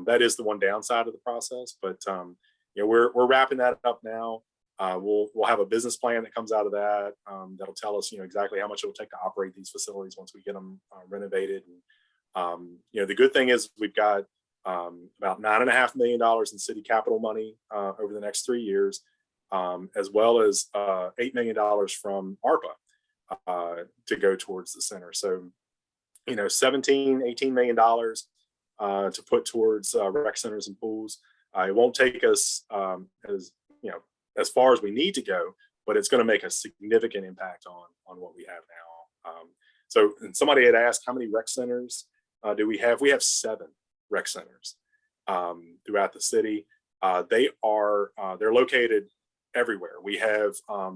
that is the one downside of the process. But we're wrapping that up now. We'll have a business plan that comes out of that that'll tell us exactly how much it will take to operate these facilities once we get them renovated. And the good thing is we've got about $9.5 million in city capital money over the next 3 years, as well as $8 million from ARPA to go towards the center. So 18 million dollars to put towards rec centers and pools. It won't take us as far as we need to go, but it's going to make a significant impact on what we have now. So somebody had asked, how many rec centers do we have? We have 7 rec centers throughout the city. They're located everywhere. We have a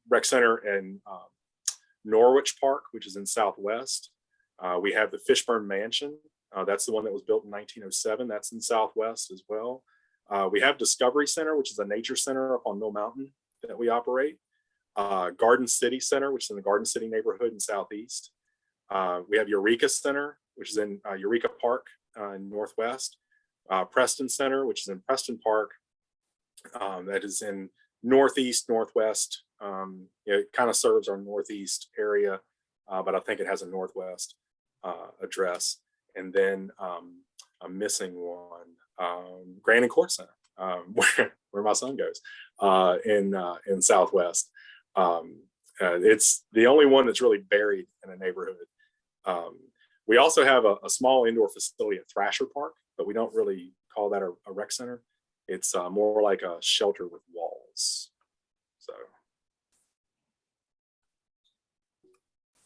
rec center in Norwich Park, which is in Southwest. We have the Fishburne Mansion. That's the one that was built in 1907. That's in Southwest as well. We have Discovery Center, which is a nature center up on Mill Mountain that we operate. Garden City Center, which is in the Garden City neighborhood in Southeast. We have Eureka Center, which is in Eureka Park in Northwest. Preston Center, which is in Preston Park. That is in Northeast, Northwest. It kind of serves our Northeast area, but I think it has a Northwest address. And then I'm missing one, Grand and Court Center, where my son goes in Southwest. It's the only one that's really buried in a neighborhood. We also have a small indoor facility at Thrasher Park, but we don't really call that a rec center. It's more like a shelter with walls. So.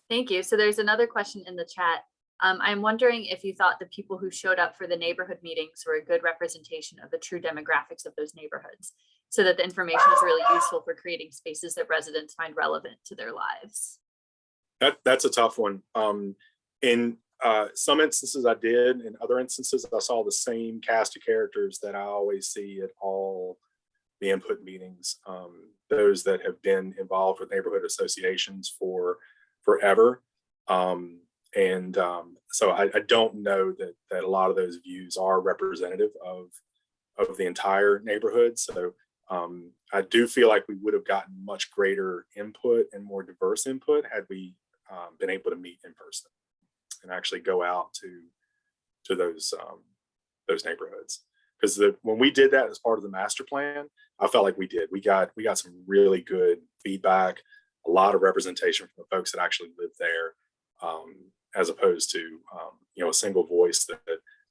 Thank you. So there's another question in the chat. I'm wondering if you thought the people who showed up for the neighborhood meetings were a good representation of the true demographics of those neighborhoods, so that the information is really useful for creating spaces that residents find relevant to their lives. That's a tough one. In some instances I did, in other instances I saw the same cast of characters that I always see at all the input meetings, those that have been involved with neighborhood associations for forever. So I don't know that a lot of those views are representative of the entire neighborhood. So I do feel like we would have gotten much greater input and more diverse input had we been able to meet in person. and actually go out to those neighborhoods. Because when we did that as part of the master plan, I felt like we got some really good feedback, a lot of representation from the folks that actually live there, as opposed to a single voice that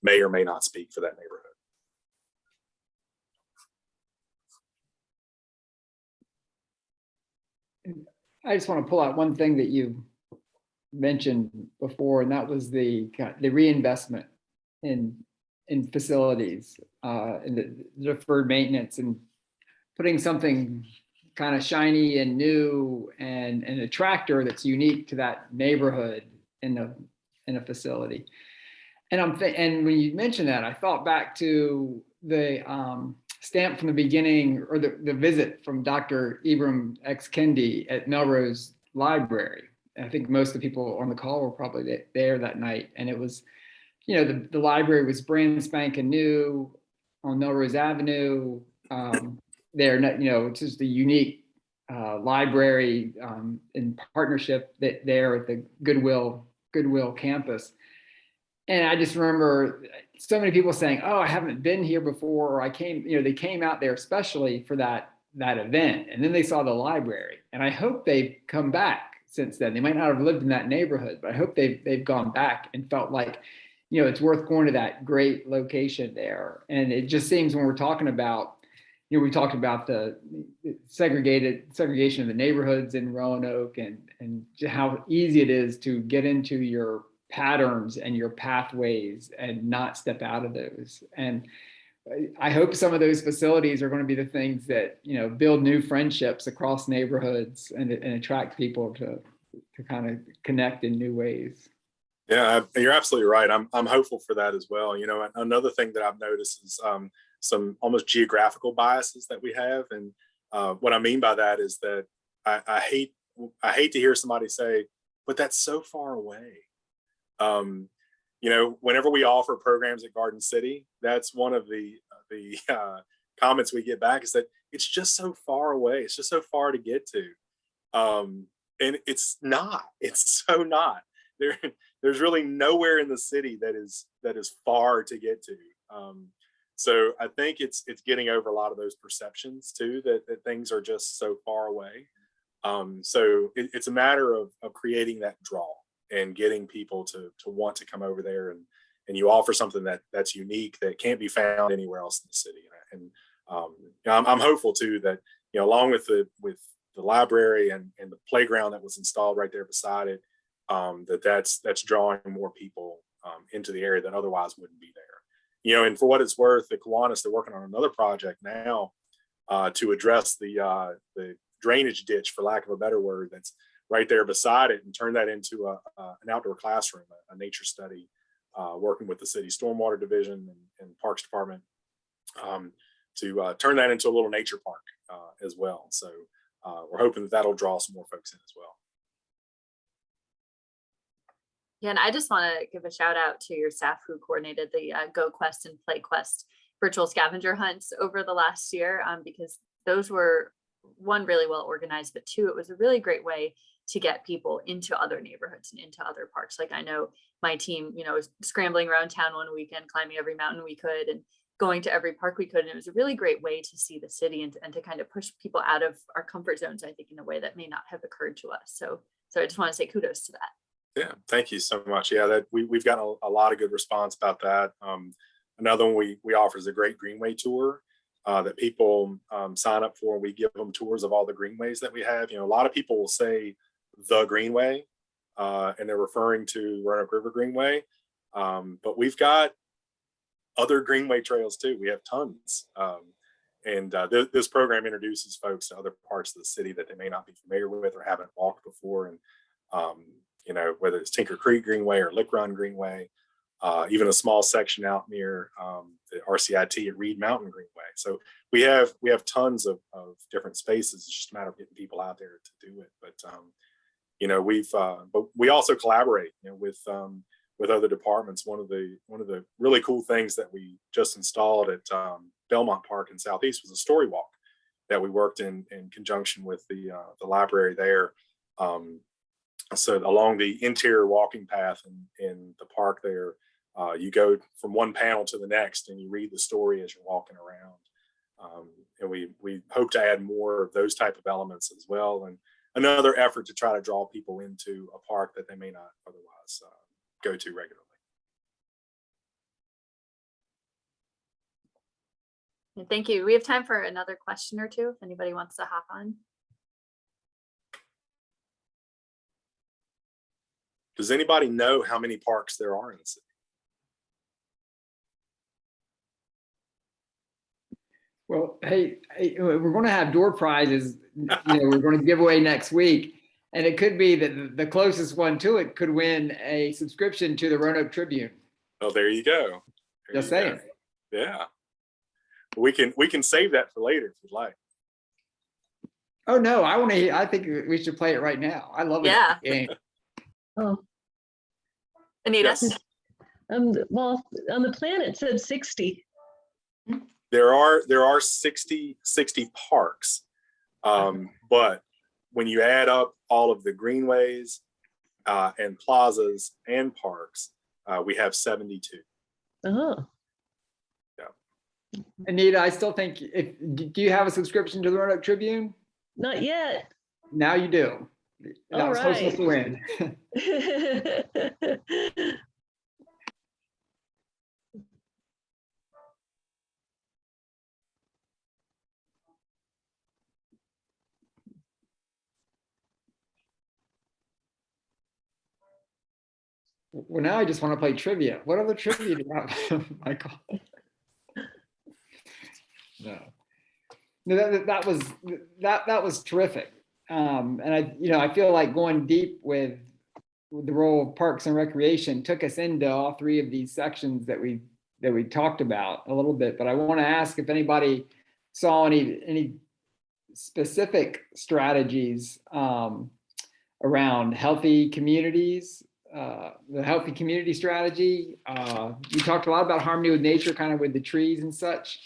may or may not speak for that neighborhood. I just want to pull out one thing that you mentioned before, and that was the reinvestment in facilities, and the deferred maintenance, and putting something kind of shiny and new and an attractor that's unique to that neighborhood in a facility. And and when you mentioned that, I thought back to the stamp from the beginning, or the visit from Dr. Ibram X. Kendi at Melrose Library. I think most of the people on the call were probably there that night. And it was, the library was brand spanking new on Melrose Avenue. It's just a unique library in partnership there at the Goodwill campus. And I just remember so many people saying, "Oh, I haven't been here before," or they came out there especially for that event, and then they saw the library. And I hope they've come back since then. They might not have lived in that neighborhood, but I hope they've gone back and felt like, it's worth going to that great location there. And it just seems, when we're talking about, we talked about the segregation of the neighborhoods in Roanoke, and how easy it is to get into your patterns and your pathways and not step out of those. And I hope some of those facilities are going to be the things that, build new friendships across neighborhoods and attract people to kind of connect in new ways. Yeah, you're absolutely right. I'm hopeful for that as well. Another thing that I've noticed is some almost geographical biases that we have. And what I mean by that is that I hate to hear somebody say, "But that's so far away." Whenever we offer programs at Garden City, that's one of the comments we get back, is that it's just so far away. It's just so far to get to. And it's not. It's so not. There's really nowhere in the city that is far to get to. So I think it's getting over a lot of those perceptions too, that things are just so far away. So it's a matter of creating that draw and getting people to want to come over there, and you offer something that's unique, that can't be found anywhere else in the city. And I'm hopeful too that, along with the library and the playground that was installed right there beside it, that's drawing more people into the area that otherwise wouldn't be there. And for what it's worth, the Kiwanis, they're working on another project now to address the drainage ditch, for lack of a better word, that's right there beside it, and turn that into an outdoor classroom, a nature study, working with the city stormwater division and parks department, to turn that into a little nature park as well. So we're hoping that'll draw some more folks in as well. Yeah, and I just want to give a shout out to your staff who coordinated the Go Quest and Play Quest virtual scavenger hunts over the last year, because those were, one, really well organized, but two, it was a really great way to get people into other neighborhoods and into other parks. Like, I know my team, was scrambling around town one weekend, climbing every mountain we could and going to every park we could. And it was a really great way to see the city and to kind of push people out of our comfort zones, I think, in a way that may not have occurred to us. So I just want to say kudos to that. Yeah, thank you so much. Yeah, that we've gotten a lot of good response about that. Another one we offer is a great Greenway tour that people sign up for. We give them tours of all the greenways that we have. A lot of people will say the Greenway, and they're referring to Roanoke River Greenway, but we've got other Greenway trails too. We have tons. And this program introduces folks to other parts of the city that they may not be familiar with or haven't walked before. And whether it's Tinker Creek Greenway or Lick Run Greenway, even a small section out near the RCIT at Reed Mountain Greenway. So we have tons of different spaces. It's just a matter of getting people out there to do it. But but we also collaborate, with other departments. One of the really cool things that we just installed at Belmont Park in Southeast was a story walk that we worked in conjunction with the library there. So along the interior walking path in the park there, you go from one panel to the next and you read the story as you're walking around. And we hope to add more of those type of elements as well. And another effort to try to draw people into a park that they may not otherwise go to regularly. Thank you. We have time for another question or two if anybody wants to hop on. Does anybody know how many parks there are in the city? Well, hey, we're going to have door prizes, we're going to give away next week. And it could be that the closest one to it could win a subscription to the Roanoke Tribune. Oh, there you go. Just saying. Yeah. We can save that for later if you'd like. Oh no, I think we should play it right now. I love it. Yeah. Game. Oh, Anita? Yes. well, on the plan it said 60. There are 60 parks, but when you add up all of the greenways and plazas and parks, we have 72. Oh, Anita, I still think do you have a subscription to the Roanoke Tribune? not yet. Now you do. That All was closest right. to win. Well, now I just want to play trivia. What other trivia do you have, Michael? No, that was terrific. And I feel like going deep with the role of Parks and Recreation took us into all three of these sections that we talked about a little bit. But I want to ask if anybody saw any specific strategies around healthy communities. The healthy community strategy. You talked a lot about harmony with nature, kind of with the trees and such,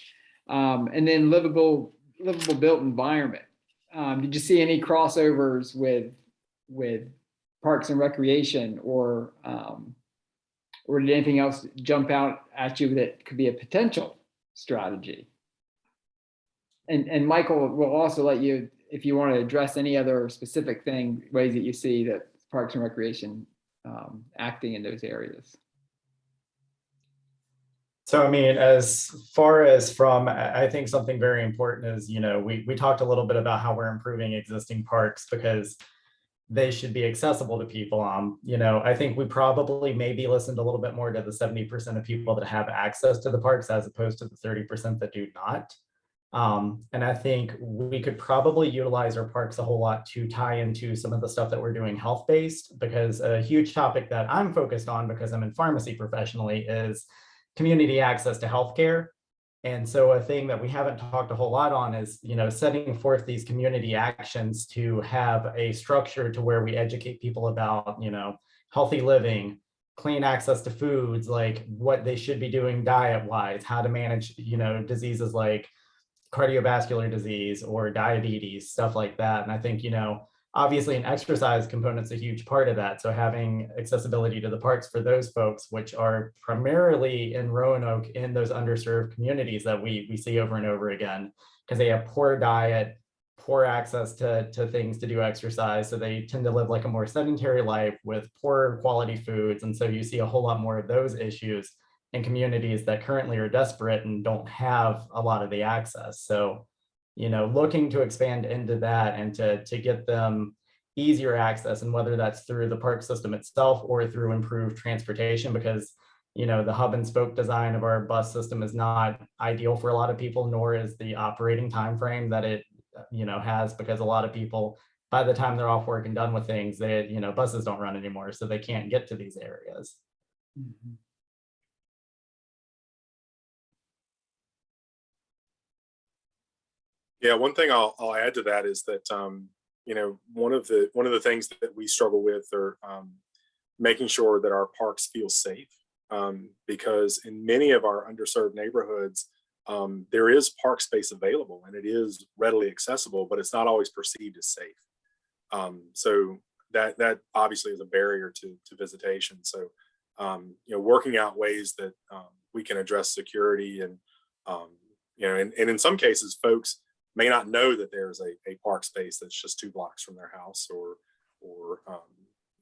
and then livable built environment. Did you see any crossovers with Parks and Recreation, or did anything else jump out at you that could be a potential strategy? And Michael, will also let you, if you want to address any other specific ways that you see that Parks and Recreation acting in those areas. So, I mean, as far as I think something very important is, we talked a little bit about how we're improving existing parks because they should be accessible to people. I think we probably maybe listened a little bit more to the 70% of people that have access to the parks as opposed to the 30% that do not. And I think we could probably utilize our parks a whole lot to tie into some of the stuff that we're doing health-based, because a huge topic that I'm focused on because I'm in pharmacy professionally is community access to healthcare. And so a thing that we haven't talked a whole lot on is, setting forth these community actions to have a structure to where we educate people about, healthy living, clean access to foods, like what they should be doing diet-wise, how to manage, diseases like cardiovascular disease or diabetes, stuff like that. And I think, obviously an exercise component's a huge part of that. So having accessibility to the parks for those folks, which are primarily in Roanoke in those underserved communities that we see over and over again, because they have poor diet, poor access to things to do exercise. So they tend to live like a more sedentary life with poor quality foods. And so you see a whole lot more of those issues in communities that currently are desperate and don't have a lot of the access. So, looking to expand into that and to get them easier access, and whether that's through the park system itself or through improved transportation, because, the hub and spoke design of our bus system is not ideal for a lot of people, nor is the operating time frame that it, has, because a lot of people, by the time they're off work and done with things, buses don't run anymore, so they can't get to these areas. Mm-hmm. Yeah, one thing I'll add to that is that one of the things that we struggle with are making sure that our parks feel safe, because in many of our underserved neighborhoods, there is park space available and it is readily accessible, but it's not always perceived as safe. So that obviously is a barrier to visitation. So working out ways that we can address security and and in some cases, folks may not know that there's a park space that's just 2 blocks from their house, or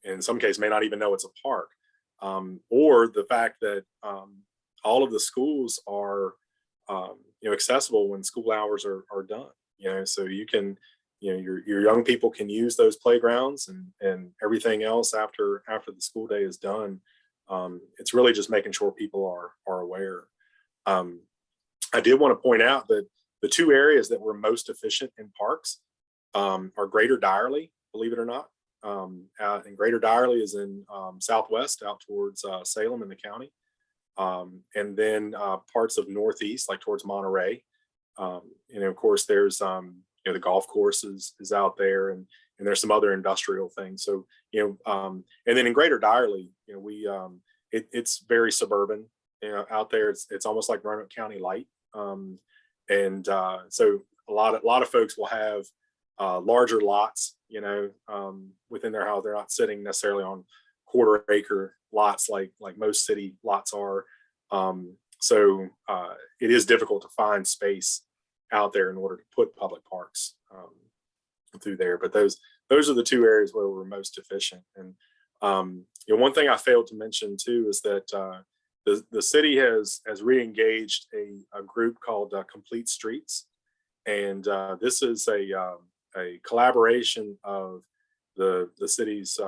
in some cases may not even know it's a park, or the fact that all of the schools are accessible when school hours are done. So you can your young people can use those playgrounds and everything else after the school day is done. It's really just making sure people are aware. I did want to point out that the 2 areas that were most efficient in parks are Greater Direly, believe it or not. And Greater Direly is in Southwest, out towards Salem in the county. And then parts of Northeast, like towards Monterey. Of course, there's the golf course is out there, and there's some other industrial things. So and then in Greater Direly, it's very suburban. Out there, it's almost like Roanoke County light. So a lot of folks will have larger lots, within their house. They're not sitting necessarily on 1/4 acre lots like most city lots are. So it is difficult to find space out there in order to put public parks through there. But those are the 2 areas where we're most efficient. And one thing I failed to mention too is that the city has re-engaged a group called Complete Streets, and this is a collaboration of the city's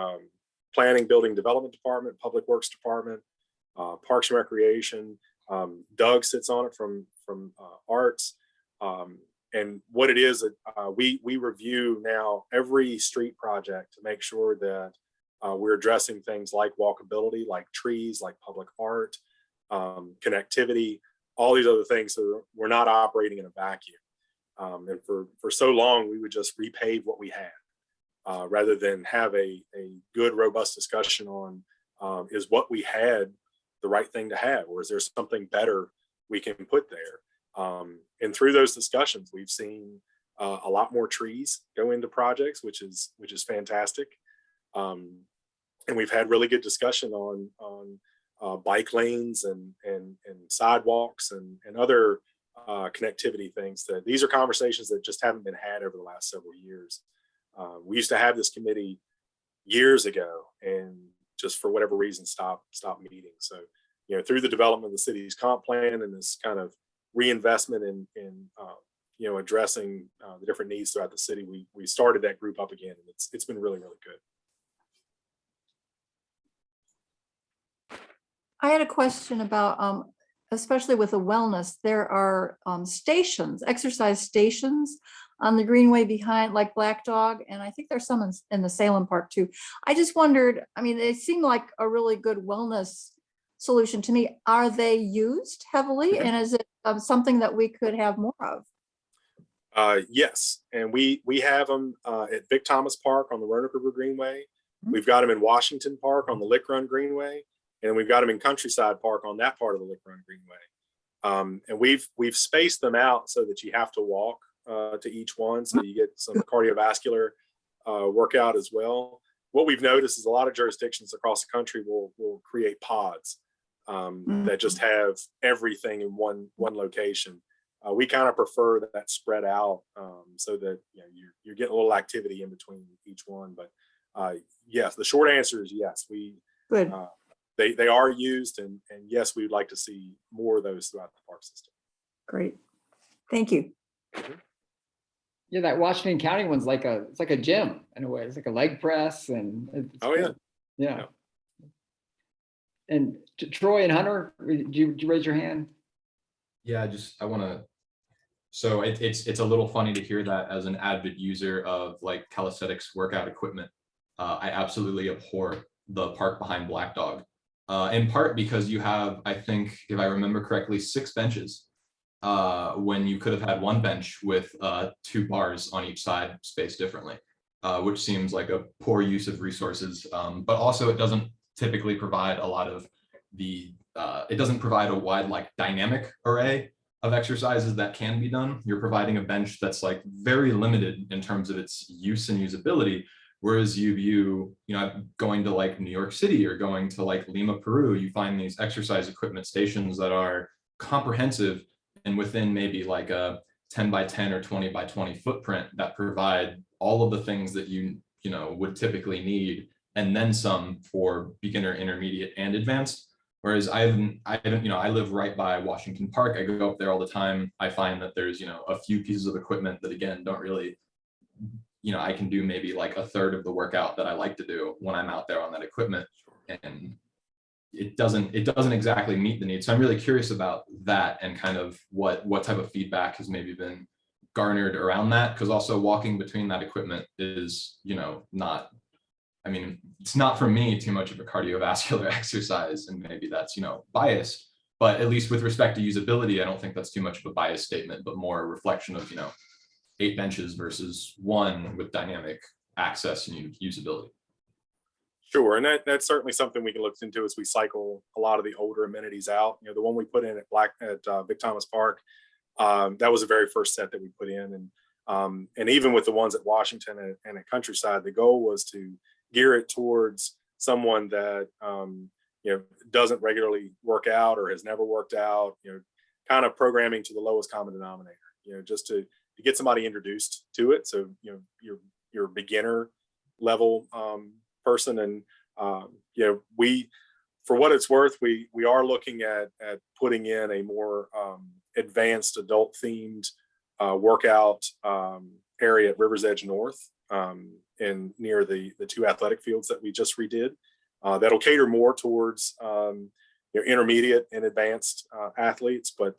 planning, building, development department, public works department, parks and recreation. Doug sits on it from arts. And what it is, we review now every street project to make sure that we're addressing things like walkability, like trees, like public art, connectivity, all these other things. So we're not operating in a vacuum. And for so long, we would just repave what we had, rather than have a good, robust discussion on is what we had the right thing to have, or is there something better we can put there? And through those discussions, we've seen a lot more trees go into projects, which is fantastic. And we've had really good discussion on bike lanes and sidewalks and other connectivity things. That these are conversations that just haven't been had over the last several years. We used to have this committee years ago, and just for whatever reason stopped meeting. So through the development of the city's comp plan and this kind of reinvestment in addressing the different needs throughout the city, we started that group up again, and it's been really, really good. I had a question about, especially with the wellness, there are stations, exercise stations on the greenway behind, like Black Dog, and I think there's some in the Salem Park too. I just wondered, I mean, they seem like a really good wellness solution to me. Are they used heavily, and is it something that we could have more of? Yes, and we have them at Vic Thomas Park on the Roanoke River Greenway. We've got them in Washington Park on the Lick Run Greenway, and we've got them in Countryside Park on that part of the Lick Run Greenway. And we've spaced them out so that you have to walk to each one, so you get some cardiovascular workout as well. What we've noticed is a lot of jurisdictions across the country will create pods that just have everything in one location. We kind of prefer that spread out, so that you're getting a little activity in between each one. But yes, the short answer is yes. Good. They are used, and yes, we would like to see more of those throughout the park system. Great. Thank you. Yeah, that Washington County one's it's like a gym in a way. It's like a leg press, and it's Oh, yeah. And Troy and Hunter, did you raise your hand? Yeah, I want to. So it's a little funny to hear that as an avid user of like calisthenics workout equipment. I absolutely abhor the park behind Black Dog, in part because you have, I think, if I remember correctly, 6 benches, when you could have had 1 bench with 2 bars on each side spaced differently, which seems like a poor use of resources. But also it doesn't typically provide a lot of it doesn't provide a wide dynamic array of exercises that can be done. You're providing a bench that's very limited in terms of its use and usability, Whereas going to like New York City or going to like Lima, Peru, you find these exercise equipment stations that are comprehensive and within maybe like a 10 by 10 or 20 by 20 footprint that provide all of the things that you would typically need, and then some for beginner, intermediate, and advanced. Whereas I live right by Washington Park. I go up there all the time. I find that there's, a few pieces of equipment that again, don't really, I can do maybe like a third of the workout that I like to do when I'm out there on that equipment. And it doesn't exactly meet the need. So I'm really curious about that and kind of what type of feedback has maybe been garnered around that. Because also walking between that equipment is, not, it's not for me too much of a cardiovascular exercise, and maybe that's, biased, but at least with respect to usability, I don't think that's too much of a biased statement, but more a reflection of, 8 benches versus 1 with dynamic access and usability. Sure, and that's certainly something we can look into as we cycle a lot of the older amenities out. The one we put in at Big Thomas Park, that was the very first set that we put in, and even with the ones at Washington and at Countryside, the goal was to gear it towards someone that doesn't regularly work out or has never worked out. Kind of programming to the lowest common denominator. Just to get somebody introduced to it. So your beginner level person, and we, for what it's worth, we are looking at putting in a more advanced adult themed workout area at River's Edge North, and near the 2 athletic fields that we just redid. That'll cater more towards intermediate and advanced athletes, but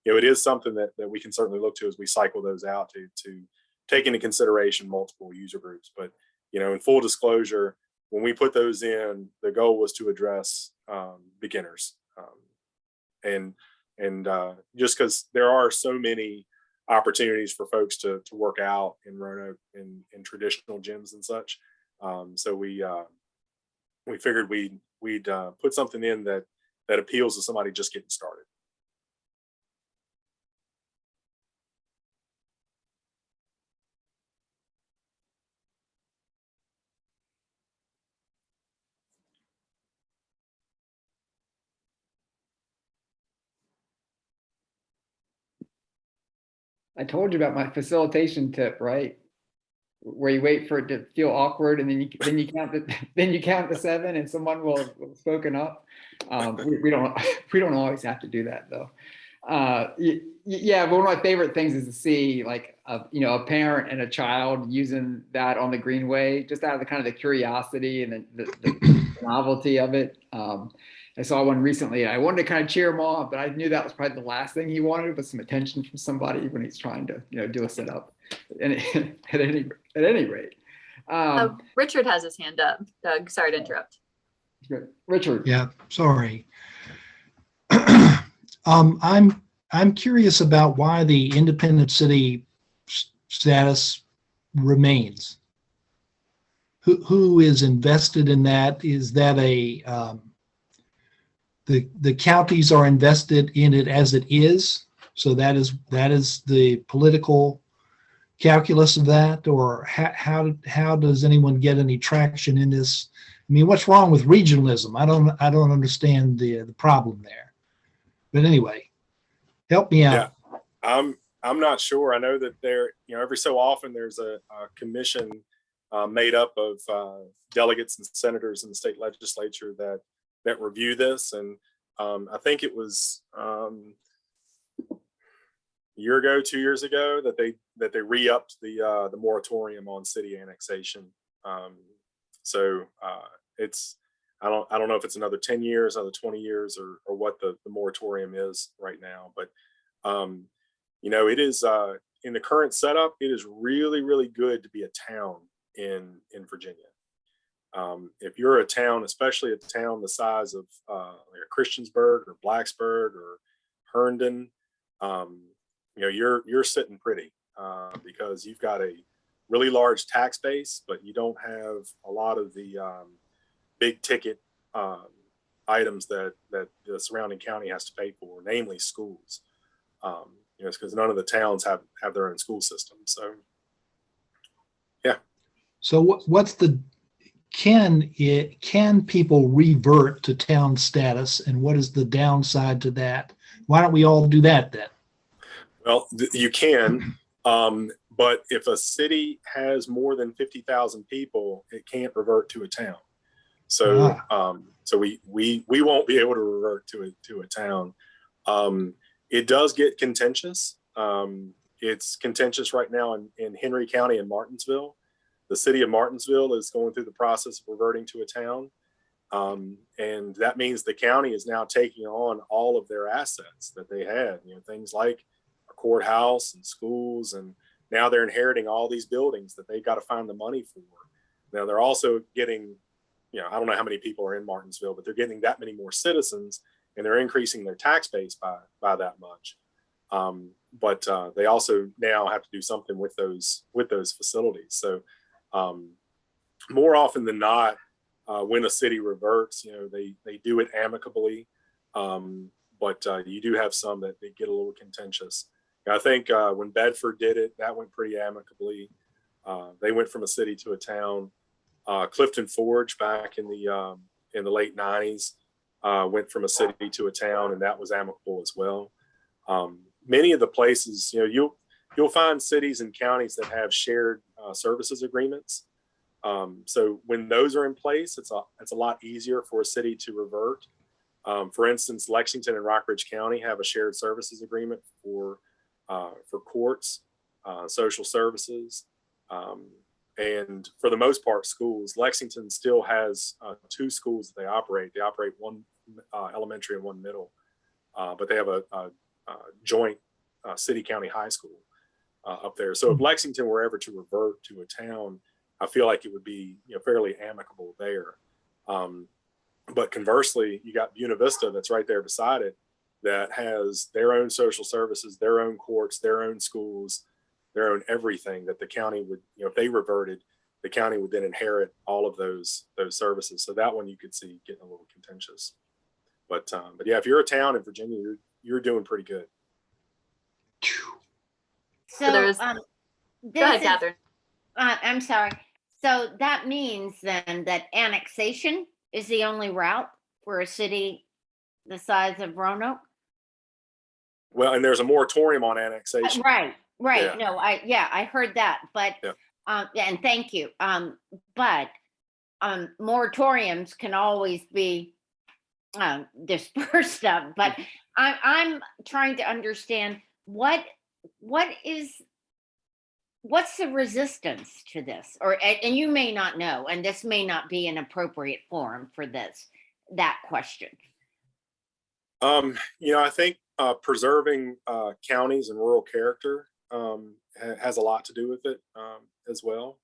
it is something that we can certainly look to as we cycle those out to take into consideration multiple user groups. But in full disclosure, when we put those in, the goal was to address beginners, and just because there are so many opportunities for folks to work out in Roanoke in traditional gyms and such, so we figured we'd put something in that appeals to somebody just getting started. I told you about my facilitation tip, right? Where you wait for it to feel awkward, and then you count to 7, and someone will have spoken up. We don't always have to do that though. Yeah, but one of my favorite things is to see like a parent and a child using that on the greenway, just out of the kind of the curiosity and the novelty of it. I saw one recently. I wanted to kind of cheer him on, but I knew that was probably the last thing he wanted, was some attention from somebody when he's trying to, do a sit up. And at any rate, Richard has his hand up. Doug, sorry to interrupt. Richard. Yeah, sorry. I'm curious about why the independent city status remains. Who is invested in that? Is that the counties are invested in it as it is? So that is the political calculus of that, or how does anyone get any traction in this? I mean, what's wrong with regionalism? I don't understand the problem there. But anyway, help me out. Yeah, I'm not sure. I know that there, every so often there's a commission made up of delegates and senators in the state legislature that review this, and I think it was a year ago, 2 years ago, that they re-upped the moratorium on city annexation. So it's I don't know if it's another 10 years, another 20 years, or what the moratorium is right now. But it is in the current setup, it is really, really good to be a town in Virginia. If you're a town, especially a town the size of like a Christiansburg or Blacksburg or Herndon, you're sitting pretty because you've got a really large tax base, but you don't have a lot of the big ticket items that the surrounding county has to pay for, namely schools. It's because none of the towns have their own school system. So, yeah. So what's the, can people revert to town status, and what is the downside to that? Why don't we all do that then? Well, you can, but if a city has more than 50,000 people, it can't revert to a town. So, so we won't be able to revert to a town. It does get contentious. It's contentious right now in Henry County and Martinsville. The city of Martinsville is going through the process of reverting to a town. And that means the county is now taking on all of their assets that they had, things like a courthouse and schools. And now they're inheriting all these buildings that they've got to find the money for. Now they're also getting, I don't know how many people are in Martinsville, but they're getting that many more citizens, and they're increasing their tax base by that much. But they also now have to do something with those facilities. So more often than not, when a city reverts, they do it amicably. But you do have some that they get a little contentious. I think when Bedford did it, that went pretty amicably. They went from a city to a town. Clifton Forge back in the late 90s went from a city to a town, and that was amicable as well. Many of the places, you'll find cities and counties that have shared services agreements. So when those are in place, it's a lot easier for a city to revert. For instance, Lexington and Rockridge County have a shared services agreement for courts, social services, and for the most part, schools. Lexington still has 2 schools that they operate. They operate one elementary and one middle, but they have a joint city-county high school up there. So if Lexington were ever to revert to a town, I feel like it would be fairly amicable there. But conversely, you got Buena Vista that's right there beside it that has their own social services, their own courts, their own schools, their own everything that the county would, if they reverted, the county would then inherit all of those services. So that one you could see getting a little contentious. But yeah, if you're a town in Virginia, you're doing pretty good. So there's- Go ahead, Catherine. I'm sorry. So that means then that annexation is the only route for a city the size of Roanoke? Well, and there's a moratorium on annexation. Right. Yeah. No, I heard that, but Yeah. and thank you. But moratoriums can always be dispersed of. But I'm trying to understand what's the resistance to this, and you may not know, and this may not be an appropriate forum for that question. I think preserving counties and rural character has a lot to do with it as well.